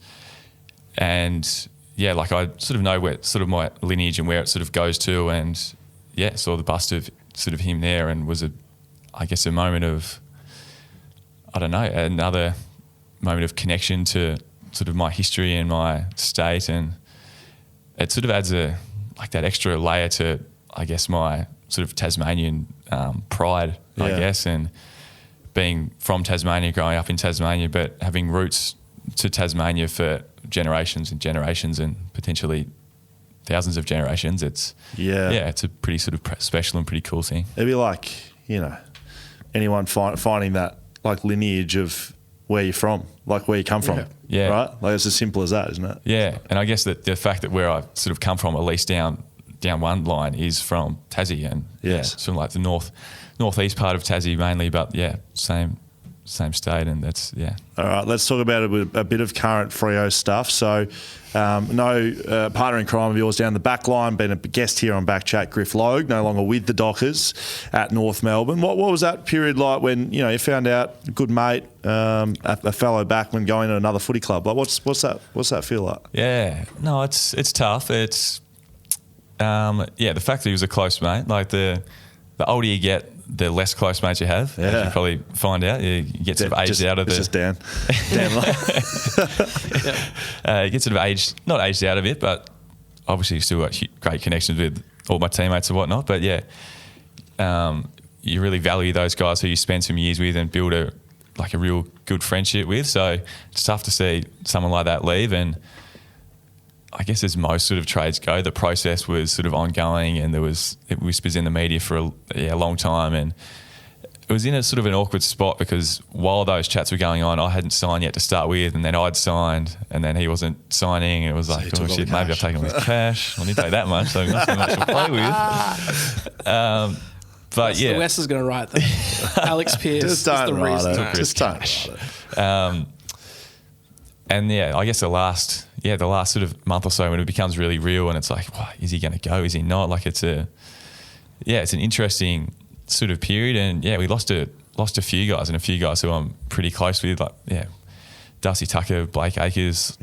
and I sort of know where sort of my lineage and where it sort of goes to, and saw the bust of sort of him there, and was a moment of, I don't know, another moment of connection to sort of my history and my state, and it sort of adds that extra layer to, I guess, my sort of Tasmanian pride, I guess, and being from Tasmania, growing up in Tasmania, but having roots to Tasmania for generations and generations and potentially thousands of generations. It's a pretty sort of special and pretty cool thing. It'd be like, anyone finding that like lineage of where you're from, like where you come from, right? Like it's as simple as that, isn't it? Yeah, and I guess that the fact that where I sort of come from, at least down one line, is from Tassie, and sort of like the northeast part of Tassie mainly, but same state, and that's All right, let's talk about a bit of current Freo stuff. So, partner in crime of yours down the back line, been a guest here on BackChat, Griff Logue, no longer with the Dockers at North Melbourne. What was that period like when you found out a good mate, a fellow backman going to another footy club? Like what's that feel like? Yeah, no, it's tough. It's the fact that he was a close mate, like the older you get, the less close mates you have. As you probably find out, you get sort of aged out of It's just Dan. You get sort of not aged out of it, but obviously you still got great connections with all my teammates and whatnot. But you really value those guys who you spend some years with and build a real good friendship with. So it's tough to see someone like that leave, and I guess as most sort of trades go, the process was sort of ongoing, and it whispers in the media for a long time, and it was in a sort of an awkward spot because while those chats were going on, I hadn't signed yet to start with, and then I'd signed, and then he wasn't signing, and it was like, oh shit, maybe I've taken all his cash. Well, I didn't take that much, so not so much to play with. But the West is going to write that. Alex Pearce Just is the reason. Just don't write it. And I guess the last sort of month or so, when it becomes really real, and it's like, well, is he going to go? Is he not? Like it's an interesting sort of period, and we lost a few guys, and a few guys who I'm pretty close with, Darcy Tucker, Blake Acres,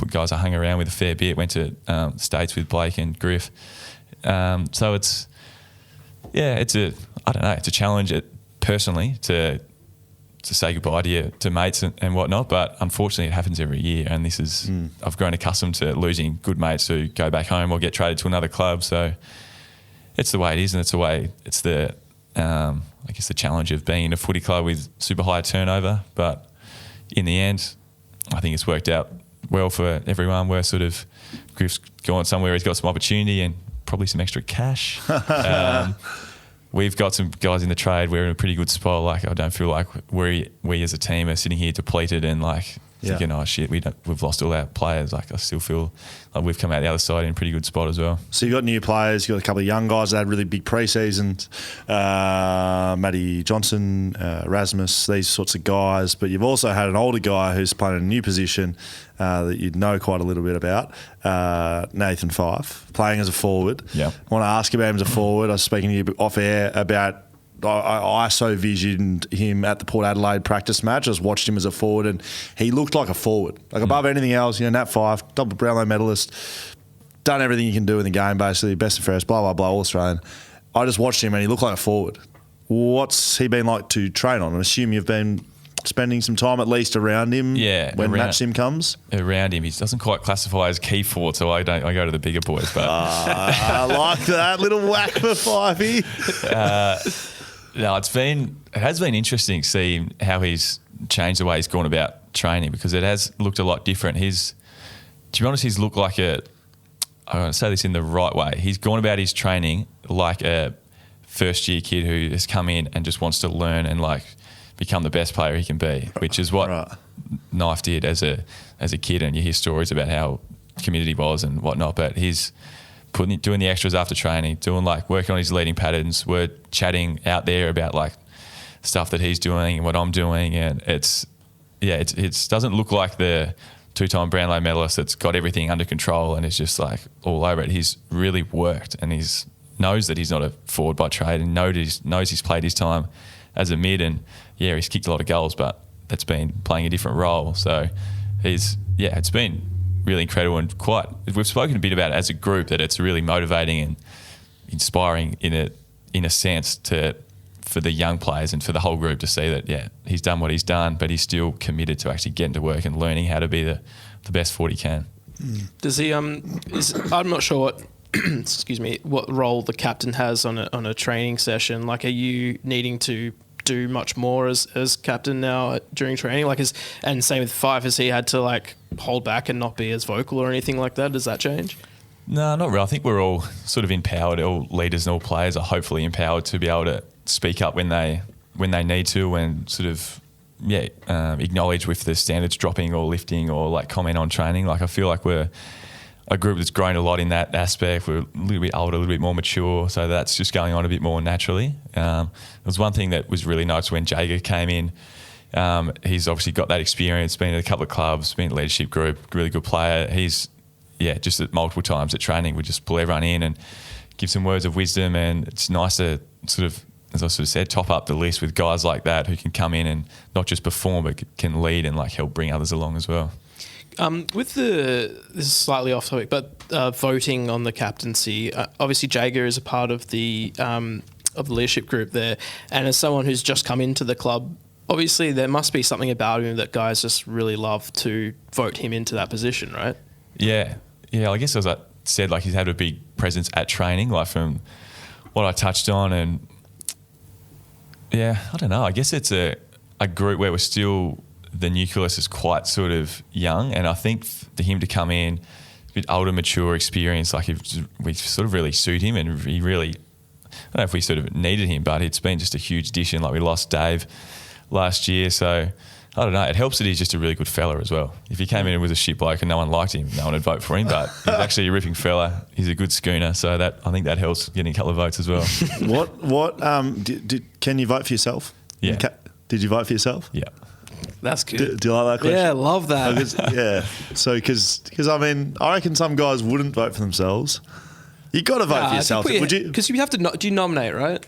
guys I hung around with a fair bit. Went to States with Blake and Griff. So it's a challenge personally to say goodbye to mates and whatnot, but unfortunately it happens every year, and this is I've grown accustomed to losing good mates who go back home or get traded to another club, so it's the way it is, and it's the I guess the challenge of being in a footy club with super high turnover. But in the end, I think it's worked out well for everyone. We're sort of, Griff's gone somewhere, he's got some opportunity and probably some extra cash. We've got some guys in the trade. We're in a pretty good spot. Like, I don't feel like we as a team are sitting here depleted and thinking, oh shit, we've lost all our players. Like, I still feel like we've come out the other side in a pretty good spot as well. So you've got new players. You've got a couple of young guys that had really big pre-seasons. Matty Johnson, Rasmus, these sorts of guys. But you've also had an older guy who's playing in a new position that you'd know quite a little bit about, Nathan Fife, playing as a forward. Yeah. I want to ask about him as a forward. I was speaking to you off air about I so visioned him at the Port Adelaide practice match. I just watched him as a forward, and he looked like a forward. Above anything else, Nat Fife, double Brownlow medalist, done everything you can do in the game, basically, best and fairest, blah, blah, blah, all Australian. I just watched him and he looked like a forward. What's he been like to train on? I assume you've been spending some time at least around him when match sim comes? Around him. He doesn't quite classify as key forward, so I go to the bigger boys. But I like that little whack for Fivey. No, it has been interesting seeing how he's changed the way he's gone about training, because it has looked a lot different. To be honest, he's looked like I'm going to say this in the right way. He's gone about his training like a first year kid who has come in and just wants to learn and like become the best player he can be, which is what Knife did as a kid. And you hear stories about how committed he was and whatnot, but he's doing the extras after training, working on his leading patterns. We're chatting out there about like stuff that he's doing and what I'm doing, and it doesn't look like the two-time Brownlow medalist that's got everything under control and is just like all over it. He's really worked, and knows that he's not a forward by trade, and knows he's played his time as a mid, and he's kicked a lot of goals, but that's been playing a different role. So it's been really incredible, and we've spoken a bit about it as a group, that it's really motivating and inspiring in a sense for the young players and for the whole group to see that he's done what he's done, but he's still committed to actually getting to work and learning how to be the best forward he can. Does he I'm not sure what excuse me, what role the captain has on a training session? Like, are you needing to do much more as captain now during training? And same with Five, has he had to like hold back and not be as vocal or anything like that? Does that change? No, not really. I think we're all sort of empowered. All leaders and all players are hopefully empowered to be able to speak up when they need to, and sort of acknowledge with the standards dropping or lifting, or like comment on training. Like, I feel like we're a group that's grown a lot in that aspect. We're a little bit older, a little bit more mature, so that's just going on a bit more naturally. There was one thing that was really nice when Jager came in. He's obviously got that experience, been in a couple of clubs, been in a leadership group, really good player. He's just at multiple times at training would just pull everyone in and give some words of wisdom, and it's nice to sort of, as I sort of said, top up the list with guys like that who can come in and not just perform but can lead and like help bring others along as well. This is slightly off topic, but voting on the captaincy, obviously Jager is a part of the leadership group there, and as someone who's just come into the club, obviously there must be something about him that guys just really love to vote him into that position, right? Yeah. I guess as I said, like, he's had a big presence at training, like from what I touched on, and I don't know. I guess it's a group where we're still, the nucleus is quite sort of young, and I think for him to come in, a bit older, mature experience, like we sort of really suit him, and he really, I don't know if we sort of needed him, but it's been just a huge addition. Like, we lost Dave last year, so I don't know. It helps that he's just a really good fella as well. If he came in and was a shit bloke and no one liked him, no one would vote for him, but he's actually a ripping fella. He's a good schooner, so I think that helps getting a couple of votes as well. Can you vote for yourself? Yeah. Did you vote for yourself? Yeah. That's good. Do you like that question? Yeah, love that. So, because I mean, I reckon some guys wouldn't vote for themselves. You got to vote for yourself. Would you? Because you have to. Do you nominate, right?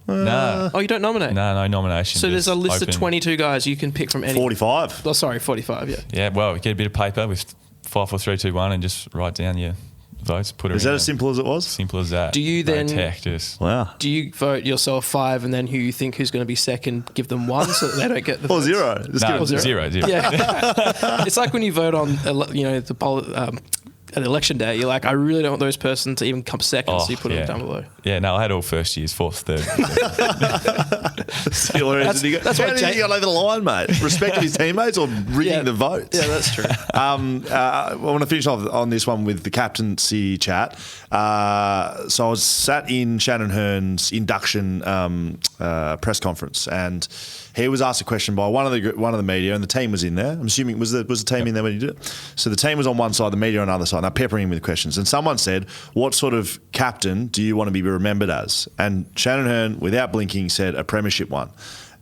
No. Oh, you don't nominate? No nomination. So there's a list of 22 guys you can pick from any. 45. Oh, sorry, 45. Yeah. Yeah. Well, get a bit of paper with 5, 4, 3, 2, 1, and just write down your votes. Put it. Is that as simple as it was? Simple as that. Do you then? Wow. Do you vote yourself 5, and then who you think who's going to be second, give them 1 so that they don't get the or votes? 0? Just give them 0. Yeah. It's like when you vote on, the poll. At election day, you're like, I really don't want those person to even come second, so you put them down below. Yeah, no, I had all first years, fourth, third. That's why you got over the line, mate. Respect of his teammates or rigging the votes. Yeah, that's true. I want to finish off on this one with the captaincy chat. So I was sat in Shannon Hearn's induction press conference, and he was asked a question by one of the media, and the team was in there. I'm assuming was the team in there when he did it. So the team was on one side, the media on the other side. And they're peppering him with questions. And someone said, "What sort of captain do you want to be remembered as?" And Shannon Hearn, without blinking, said a premiership one.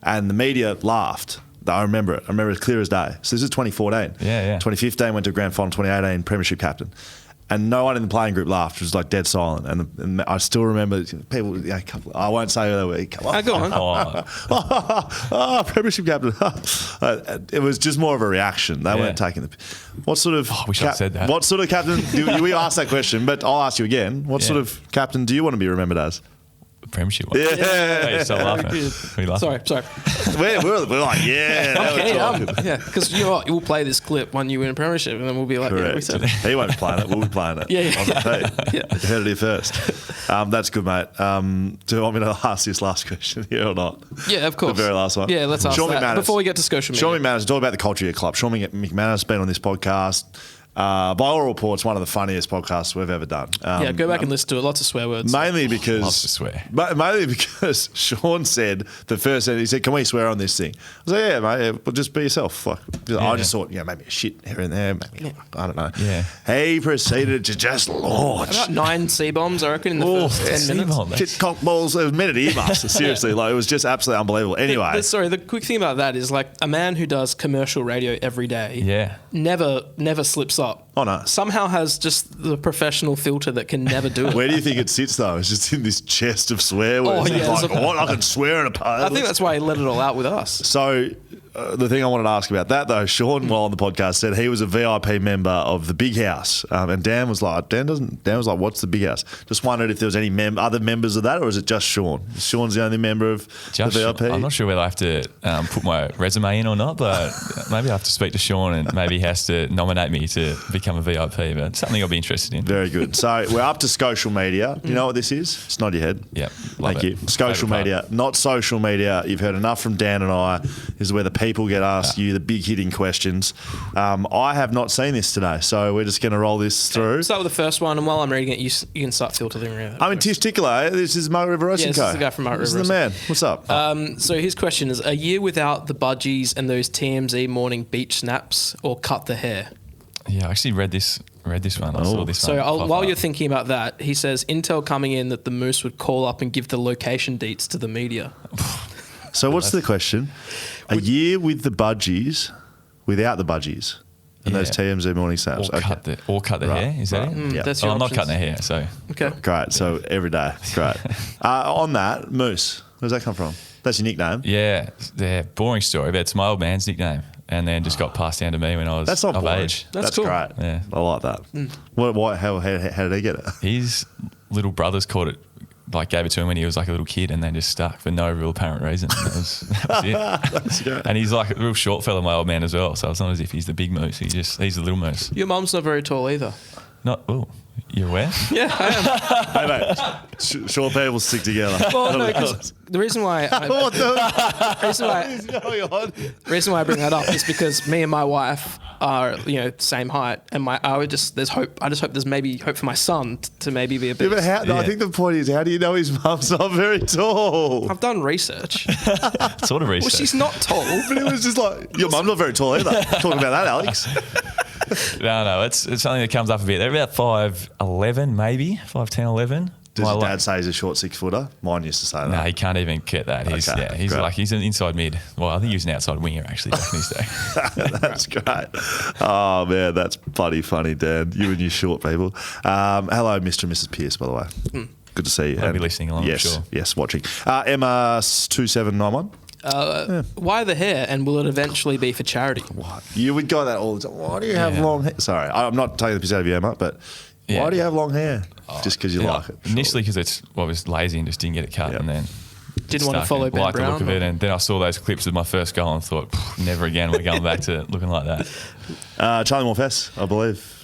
And the media laughed. I remember it. I remember it clear as day. So this is 2014. Yeah. 2015 went to grand final. 2018 premiership captain. And no one in the playing group laughed. It was like dead silent. And I still remember people, I won't say who they were. Come on. Go on. Premiership captain. It was just more of a reaction. They weren't taking the... What sort of... I wish I'd said that. What sort of captain... we asked that question, but I'll ask you again. What sort of captain do you want to be remembered as? premiership one. Yeah. Hey, stop laughing. We laughing. Sorry. We're like, yeah. now we're Okay, talking. yeah, because we'll play this clip when you win a premiership, and then we'll be like, yeah, we Correct. said. He won't be playing it. We'll be playing it. Yeah, yeah. On the tape. Yeah. You heard it here first. That's good, mate. Do you want me to ask this last question here or not? Yeah, of course. The very last one. Yeah, let's ask Sean that McManus. before we get to Scotia Media. Sean McManus, talk about the culture of your club. Sean McManus has been on this podcast. By all reports, one of the funniest podcasts we've ever done. Yeah, go back and listen to it. Lots of swear words. Mainly because Loves to swear. Mainly because Sean said the first thing he said, "Can we swear on this thing?" I was like, "Yeah, mate. Yeah, well, just be yourself." Like, I just thought, maybe a shit here and there, maybe I don't know. Yeah. He proceeded to just launch. About 9 C-bombs, I reckon, in the first 10 minutes. Shit, cock balls, it was minute earmuffs. Seriously, like it was just absolutely unbelievable. Anyway, The quick thing about that is like a man who does commercial radio every day Yeah. never slips up. Oh, no. Somehow has just the professional filter that can never do it. where do you think it sits though? It's just in this chest of swear words. Oh, yeah, It's like, there's a- what? I can swear in a pub. I think that's why he let it all out with us. So the thing I wanted to ask about that though, Sean, while on the podcast, said he was a VIP member of the Big House, and Dan was like, what's the Big House? Just wondered if there was any other members of that, or is it just Sean? Sean's the only member of the VIP. I'm not sure whether I have to put my resume in or not, but maybe I have to speak to Sean and maybe he has to nominate me to become a VIP. But something I'll be interested in. Very good. So we're up to social media. Do you know what this is? Just nod your head. Yep. Thank you. Social media, not social media. You've heard enough from Dan and I. This is where the people get asked you the big hitting questions. I have not seen this today, so we're just going to roll this through. Start with the first one, and while I'm reading it, you can start filtering it. I'm in Tisticular. This is Mark River Racing Yeah, this is the guy from Mark This River is the man. What's up? So his question is: a year without the budgies and those TMZ morning beach snaps, or cut the hair? Yeah, I actually read this one. I saw this So one. while you're thinking about that, he says intel coming in that the Moose would call up and give the location deets to the media. So what's the question? A year with the budgies, without the budgies, and those TMZ morning snaps. Or cut the Right, hair, is that it? Yeah. That's Oh, your I'm not options. cutting the hair, so Okay. Great. So every day. Great. On that, Moose, where's that come from? That's your nickname. yeah, boring story, but it's my old man's nickname, and then just got passed down to me when I was That's not of boring. age. That's cool. great. Yeah. I like that. How did he get it? His little brothers caught it, like gave it to him when he was like a little kid, and then just stuck for no real apparent reason. That was it. That's great. And he's like a real short fella, my old man as well. So it's not as if he's the big moose. He's the little moose. Your mum's not very tall either. You're aware? Yeah, I am. Hey, mate. Short people stick together. Well, no, because the reason why What the reason is going on? why I bring that up is because me and my wife are same height, and there's hope. I just hope there's maybe hope for my son to maybe be a bit. Yeah, but I Yeah. think the point is, how do you know his mum's not very tall? I've done research. Sort of research. Well, she's not tall. But it was just like, your mum's not very tall either. Talking about that, Alex. No, it's something that comes up a bit. They're about 5'11", maybe 5'10", 11. Does your dad say he's a short 6 footer? Mine used to say that. No, he can't even get that. He's Okay, he's great. like he's an inside mid. Well, I think he was an outside winger actually back in his day. That's great. Oh, man, that's bloody funny, Dan. You and your short people. Hello, Mr. and Mrs. Pearce, by the way. Good to see you. They'll be listening along, I'm yes, sure. Yes, watching. Emma 2791. Why the hair, and will it eventually be for charity? What? You would go that all the time. Why do you have Yeah. long hair? Sorry, I'm not taking the piss out of you, Emma, but Yeah. why do you have long hair? Just because you like it. Initially because I was lazy and just didn't get it cut, Yeah. and then Didn't want to stuck follow and Ben liked the look Brown. of it, and then I saw those clips of my first goal and thought, never again. We're going back to looking like that. Charlie Morfess, I believe.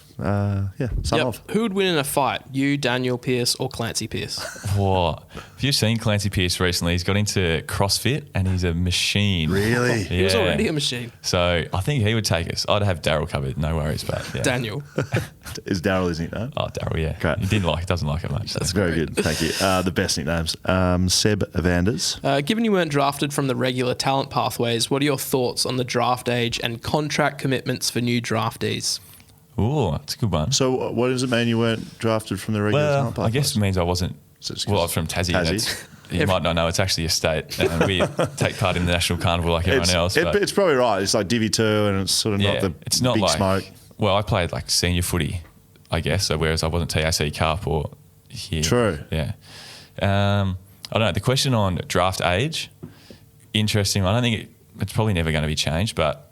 Sign off. Who would win in a fight? You, Daniel Pearce, or Clancy Pearce? Whoa. Have you seen Clancy Pearce recently? He's got into CrossFit and he's a machine. Really? He was Yeah. already a machine. So I think he would take us. I'd have Daryl covered, no worries. But yeah. Daniel. Is Daryl his nickname? Oh, Daryl, yeah. Great. He doesn't like it much. That's very good. Thank you. The best nicknames. Seb Vanders. Given you weren't drafted from the regular talent pathways, what are your thoughts on the draft age and contract commitments for new draftees? Oh, that's a good one. So what does it mean you weren't drafted from the regular Well, talent I guess pathways? it means I wasn't. So it's Well, I was from Tassie. and Tassie. You might not know, it's actually a state. And we take part in the National Carnival like everyone else. but It's probably right. It's like Divi 2 and it's sort of not the it's not big like, smoke. Well, I played like senior footy, I guess. So whereas I wasn't TAC Cup or here. True. Yeah. I don't know. The question on draft age, interesting. I don't think it's probably never going to be changed, but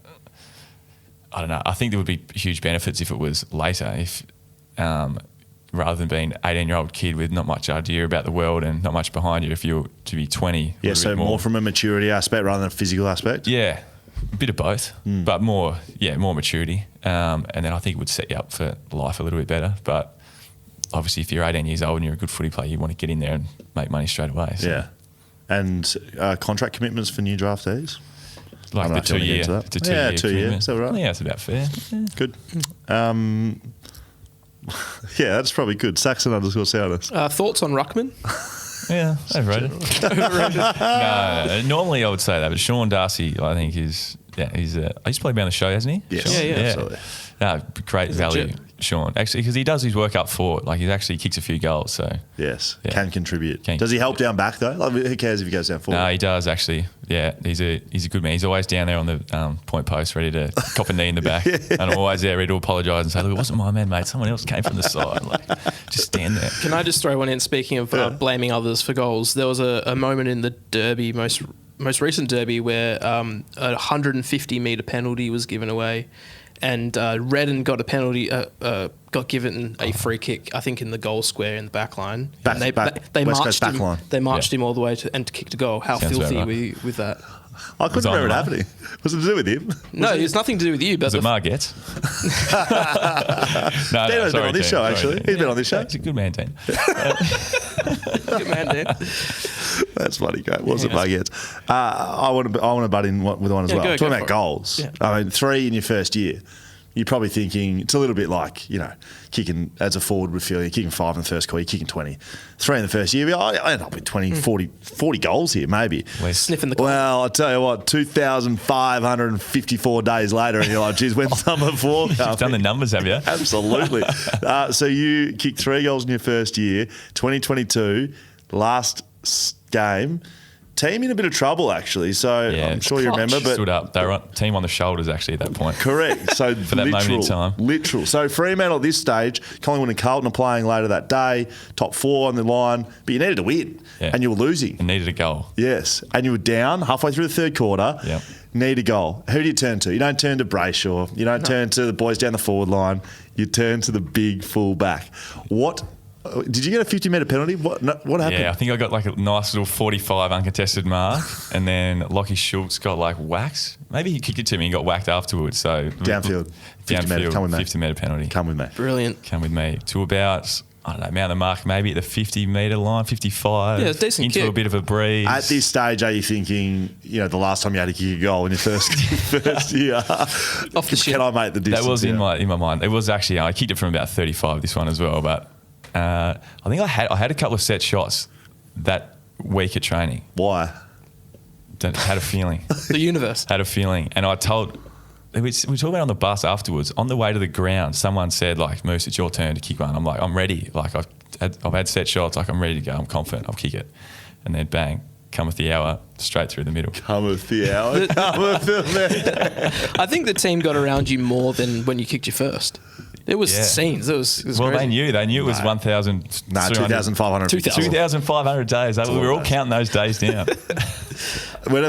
I don't know. I think there would be huge benefits if it was later. If rather than being an 18-year-old kid with not much idea about the world and not much behind you if you're to be 20. Yeah, so more from a maturity aspect rather than a physical aspect? Yeah, a bit of both, but more maturity. And then I think it would set you up for life a little bit better. But obviously if you're 18 years old and you're a good footy player, you want to get in there and make money straight away. So. Yeah. And contract commitments for new draftees? Like the 2 year. Yeah, 2 years. Is that right? Yeah, that's about fair. Yeah. Good. Yeah, that's probably good. Saxon _Sourness. Thoughts on Ruckman? Yeah, overrated. No, normally I would say that, but Sean Darcy, I think he's he's probably been on the show, hasn't he? Yes. Yeah. Absolutely. No, great value, legit. Sean. Actually, because he does his work up forward. Like he actually kicks a few goals. So Yes, Yeah. can contribute. Can Does he help down back though? Like, who cares if he goes down forward? no, he does actually. Yeah, he's a good man. He's always down there on the point post, ready to cop a knee in the back, and I'm always there ready to apologise and say, "Look, it wasn't my man, mate. Someone else came from the side." Like, just stand there. Can I just throw one in? Speaking of blaming others for goals, there was a moment in the derby, most recent derby, where a 150-metre penalty was given away, and Redden got a penalty, got given a free kick, I think in the goal square in the back line. Back- And back- they West marched Coast back him. line. They marched him all the way to kick a goal. How Sounds filthy about were right. you with that? I Was couldn't it remember it on happening. Was it to do with him? No, it's nothing to do with you. But Was it Margets? No, Dano's been sorry, on this Dan. show, Sorry, actually. Dan. He's been on this show. He's a good man, Dan. good man, Dan. That's funny, great. Was it Buggets? I want to butt in with one as well. Go Talking for about it. goals. Yeah. I mean, 3 in your first year. You're probably thinking it's a little bit like, kicking as a forward would feel. You're kicking 5 in the first quarter, you're kicking 20. 3 in the first year, I end up with 20, 40 goals here, maybe. Sniffing the goal. Well, I'll tell you what, 2,554 days later, and you're like, geez, when's summer 4 coming? You've done the numbers, have you? Absolutely. So you kicked 3 goals in your first year, 2022, last game. Team in a bit of trouble, actually. So Yeah, I'm sure you clutch. remember. But Stood up. They were team on the shoulders actually at that point. correct. So For that moment in time. Literal. So Fremantle at this stage, Collingwood and Carlton are playing later that day, top 4 on the line, but you needed to win, Yeah. and you were losing. And needed a goal. Yes, and you were down halfway through the third quarter. Yep. Need a goal. Who do you turn to? You don't turn to Brayshaw. You don't turn to the boys down the forward line. You turn to the big full back. What? Did you get a 50-metre penalty? What happened? Yeah, I think I got like a nice little 45 uncontested mark, and then Lockie Schultz got like whacked. Maybe he kicked it to me and got whacked afterwards. So Downfield. 50 metre. Come with me. 50-metre penalty. Come with me. Brilliant. Come with me to about, I don't know, mount the mark maybe at the 50-metre line, 55. Yeah, it's a decent into kick. a bit of a breeze. At this stage, are you thinking, the last time you had to kick a goal in your first year? Off the shit. Can I make the distance? That was in here? my mind. It was actually, I kicked it from about 35, this one as well, but I think I had a couple of set shots that week at training. Why? Had a feeling. The universe. Had a feeling. And I told, we were talking about it on the bus afterwards. On the way to the ground, someone said, like, Moose, it's your turn to kick one. I'm like, I'm ready. Like, I've had set shots. Like, I'm ready to go. I'm confident. I'll kick it. And then bang, cometh the hour, straight through the middle. Cometh the hour. Cometh the man. I think the team got around you more than when you kicked your first. It was Yeah. scenes. It was Well, crazy. they knew it was 1,000. No, 2,500. 2,500 days. We were all counting those days down. When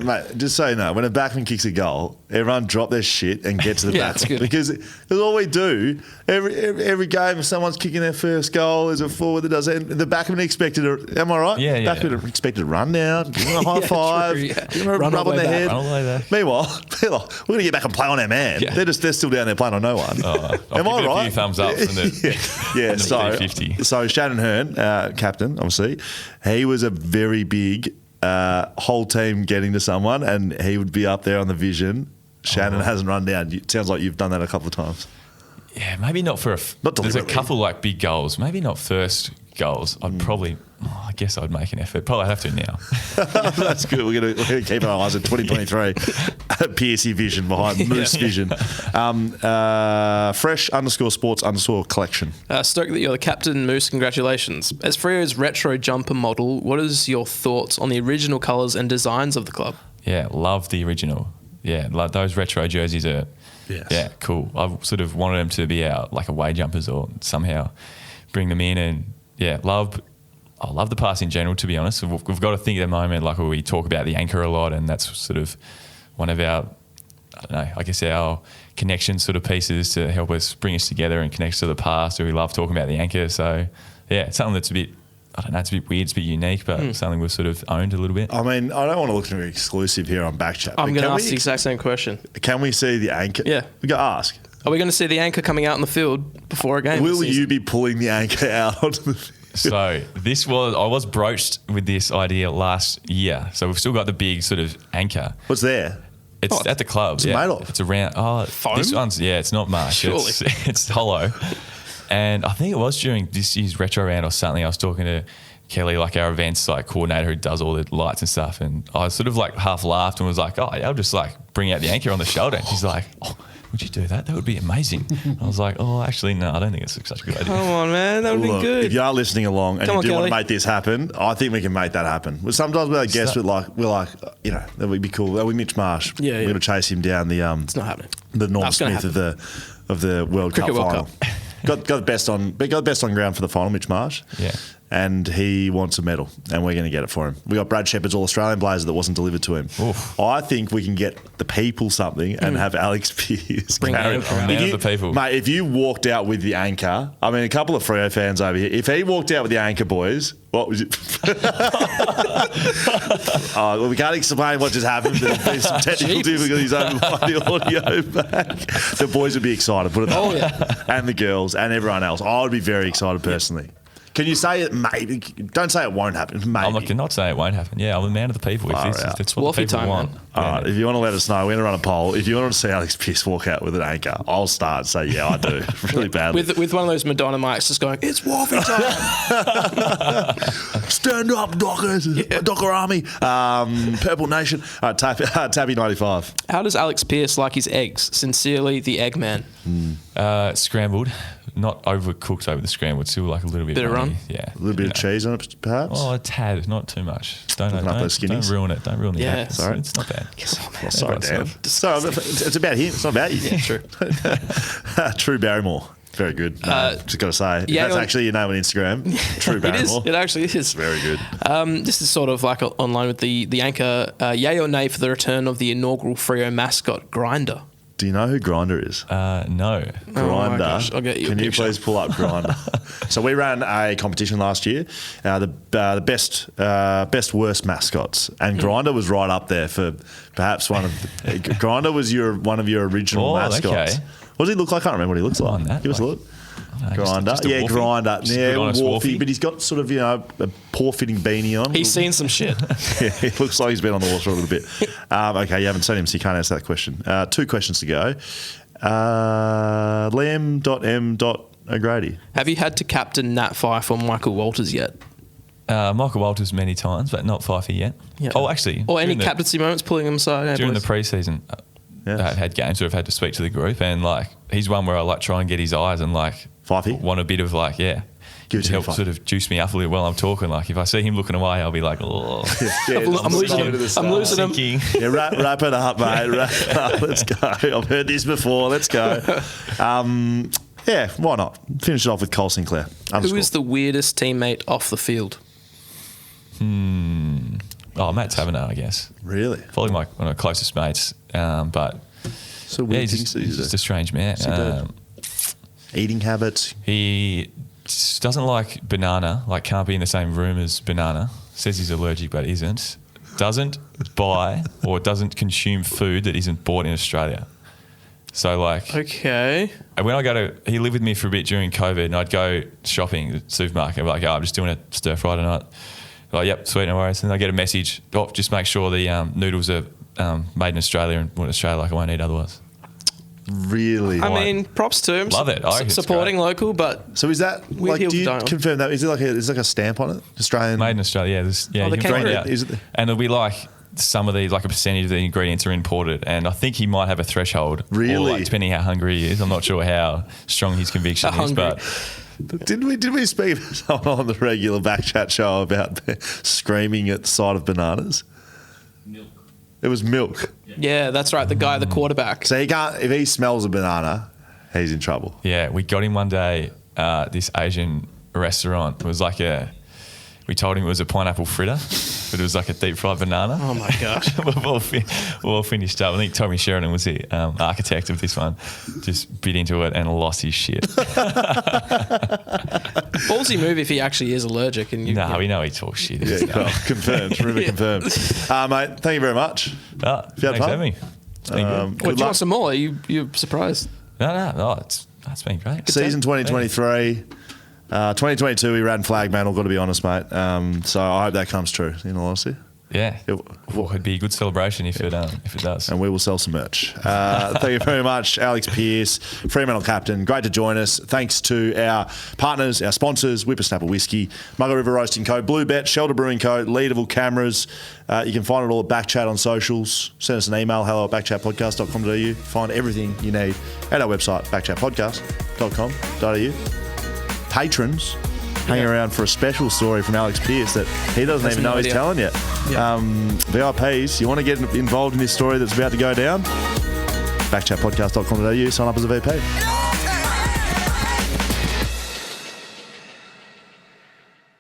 mate, just so you know, when a backman kicks a goal, everyone drop their shit and get to the Yeah, it's backman good. because all we do every game, if someone's kicking their first goal, there's a forward that does it. And the backman expected. Am I right? Yeah, yeah. Backman expected a run down, give him a high Yeah, five, true, yeah. give him a Run rub all on the the way head. back. Run all the way back. Meanwhile, they're like, we're gonna get back and play on our man. Yeah. They're still down there playing on no one. I'll Am give I it right? a few thumbs up from the, Yeah, from the so 50. so Shannon Hearn, captain, obviously, he was a very big whole team getting to someone, and he would be up there on the vision. Shannon hasn't run down. It sounds like you've done that a couple of times. Yeah, maybe not for Not there's a deliberately. couple like big goals. Maybe not first goals. I'd probably, I guess I'd make an effort. Probably have to now. That's good. We're gonna keep our eyes at 2023. PSC vision behind Moose vision. Fresh_sports_collection. Stoked that you're the captain, Moose. Congratulations. As Freo's retro jumper model, what is your thoughts on the original colours and designs of the club? Yeah, love the original. Yeah, like those retro jerseys are. Yes. Yeah, cool. I've sort of wanted them to be our like away jumpers or somehow bring them in, and I love the pass in general. To be honest, we've got to think at the moment like we talk about the anchor a lot, and that's sort of one of our I don't know, I guess our connection sort of pieces to help us bring us together and connect us to the past. So we love talking about the anchor. So yeah, it's something that's a bit, I don't know, it's a bit weird, it's a bit unique, but something we've sort of owned a little bit. I mean, I don't want to look too exclusive here on BackChat. I'm going to ask the exact same question. Can we see the anchor? Yeah. We got to ask. Are we going to see the anchor coming out in the field before a game? Will you be pulling the anchor out onto the field? So I was broached with this idea last year. So we've still got the big sort of anchor. What's there? It's at the club. What's it made of? It's around. Foam? This one's, it's not much. Surely. It's hollow. And I think it was during this year's retro round or something. I was talking to Kelly, like our events like coordinator who does all the lights and stuff. And I sort of like half laughed and was like, oh, yeah, I'll just like bring out the anchor on the shoulder. And she's like, oh, would you do that? That would be amazing. I was like, oh, actually, no, I don't think it's such a good idea. Come on, man. That would be Look, good. if you are listening along and Come you on, do want Kelly. to make this happen, I think we can make that happen. Well, sometimes with our guests, we're like, you know, that would be cool. That would be Mitch Marsh. Yeah, We're yeah. going to chase him down the It's not happening. the Norm That's gonna Smith of the World Cup Cricket World final. got the best on ground for the final, Mitch Marsh. Yeah. And he wants a medal, and we're going to get it for him. We got Brad Shepherd's All Australian blazer that wasn't delivered to him. Oof. I think we can get the people something and have Alex Pearce Bring carry the it. anchor out. Man If of the people. mate. If you walked out with the anchor, I mean, a couple of Freo fans over here. If he walked out with the anchor, boys, what was it? Well, we can't explain what just happened. There's been some technical difficulties over the audio back. The boys would be excited. Put it that way. And the girls and everyone else. I would be very excited personally. Can you say it? Maybe. Don't say it won't happen. Maybe. I'm not saying it won't happen. Yeah, I'm a man of the people. Far If out. that's what Wolfie the people time, want. man. All right, if you want to let us know, we're going to run a poll. If you want to see Alex Pearce walk out with an anchor, I'll start and say, yeah, I do. Really badly. With one of those Madonna mics just going, it's Wolfie time. Stand up, Dockers. Docker Army. Purple Nation. All right, Tabby 95. How does Alex Pearce like his eggs? Sincerely, the Eggman. Scrambled, not overcooked over the scrambled. Still like a little bit. Bit of runny. rum? Yeah. A little bit of cheese on it, perhaps? Oh, a tad, not too much. Don't Looking up those don't skinnies. ruin it. Don't ruin the Yeah, act. sorry. It's not bad. Sorry, Dan. Disgusting. Sorry, it's about him. It's not about you. Yeah, true. True Barrymore. Very good. Just got to say. yeah, That's well- actually your name on Instagram. True It is. Barrymore. It actually is. Very good. This is sort of like online with the anchor. Yay or nay for the return of the inaugural Freo mascot, Grinder? Do you know who Grinder is? No. Oh my Grinder. gosh, I'll get you a Can you picture. please pull up Grinder? So we ran a competition last year, the best worst mascots, and Grinder was right up there for perhaps one of. Grinder was one of your original Oh, mascots. okay. What does he look like? I can't remember what he looks like. that, Give us a like- look. Grinder. Grinder, Grinder, Just a good honest Wharfie, Wharfie. but he's got sort of a poor-fitting beanie on. He's seen some shit. Yeah, he looks like he's been on the water a little bit. Okay, you haven't seen him, so you can't answer that question. 2 questions to go. Liam.m.O'Grady. Have you had to captain Nat Fife or Michael Walters yet? Michael Walters many times, but not Fifey yet. Yeah. Oh, actually. Or any during the- captaincy moments pulling him aside? Hey, During the boys. pre-season, Yes. I've had games where I've had to speak to the group, and like he's one where I like try and get his eyes and like Fifey? want a bit of like Give it to to me, help Fifey. sort of juice me up a little while I'm talking. Like if I see him looking away, I'll be like, oh, I'm losing him. I'm losing him. sinking. Yeah, wrap it up, mate. Wrap it up. Let's go. I've heard this before. Let's go. Yeah, why not? Finish it off with Cole Sinclair. Who is the weirdest teammate off the field? Oh, Matt Taverner, I guess. Really? Probably one of my closest mates, but So yeah, weird he's things just a strange man. What's he do? Eating habits. He just doesn't like banana, like can't be in the same room as banana. Says he's allergic but isn't. Doesn't buy or doesn't consume food that isn't bought in Australia. So like Okay. when I go to, he lived with me for a bit during COVID and I'd go shopping at the supermarket. I'd be like, oh, I'm just doing a stir fry tonight. Like, yep, sweet, no worries. And I get a message, oh, just make sure the noodles are made in Australia and bought in Australia, like I won't eat otherwise. Really? I mean, props to him. Love it. I think it's Supporting great. local, but So is that Weird like? Hills Do you don't. confirm that? Is it like a stamp on it? Australian. Made in Australia, yeah. Yeah, the you can find kangaroo. out. Is it- And it'll be like some of the, like a percentage of the ingredients are imported. And I think he might have a threshold. Really? Or like, depending how hungry he is. I'm not sure how strong his conviction How is, hungry. but Did we speak about someone on the regular BackChat show about screaming at the sight of bananas? Milk. It was milk. yeah, that's right. The guy, the quarterback. So he can't. If he smells a banana, he's in trouble. yeah, we got him one day, this Asian restaurant. It was like we we told him it was a pineapple fritter, but it was like a deep fried banana. Oh my gosh. We've all finished up. I think Tommy Sheridan was the architect of this one. Just bit into it and lost his shit. Ballsy move if he actually is allergic. And No, we know he talks shit. Yeah, well, confirmed. Rumour confirmed. Mate, thank you very much. If you had Thanks for fun. having me. It's been good. do you want some more? You're surprised? No, it's been great. Season 2023. 2022, we ran flag mantle, got to be honest, mate. So I hope that comes true, in all honesty. Yeah. It'd be a good celebration if it does. And we will sell some merch. Thank you very much, Alex Pearce, Fremantle captain. Great to join us. Thanks to our partners, our sponsors, Whippersnapper Whiskey, Mugger River Roasting Co., Blue Bet, Shelter Brewing Co., Leadable Cameras. You can find it all at BackChat on socials. Send us an email, hello@backchatpodcast.com.au. Find everything you need at our website, backchatpodcast.com.au. Patrons hanging around for a special story from Alex Pearce that he doesn't even know he's telling yet. Yeah. VIPs, you want to get involved in this story that's about to go down? Backchatpodcast.com.au, sign up as a VP.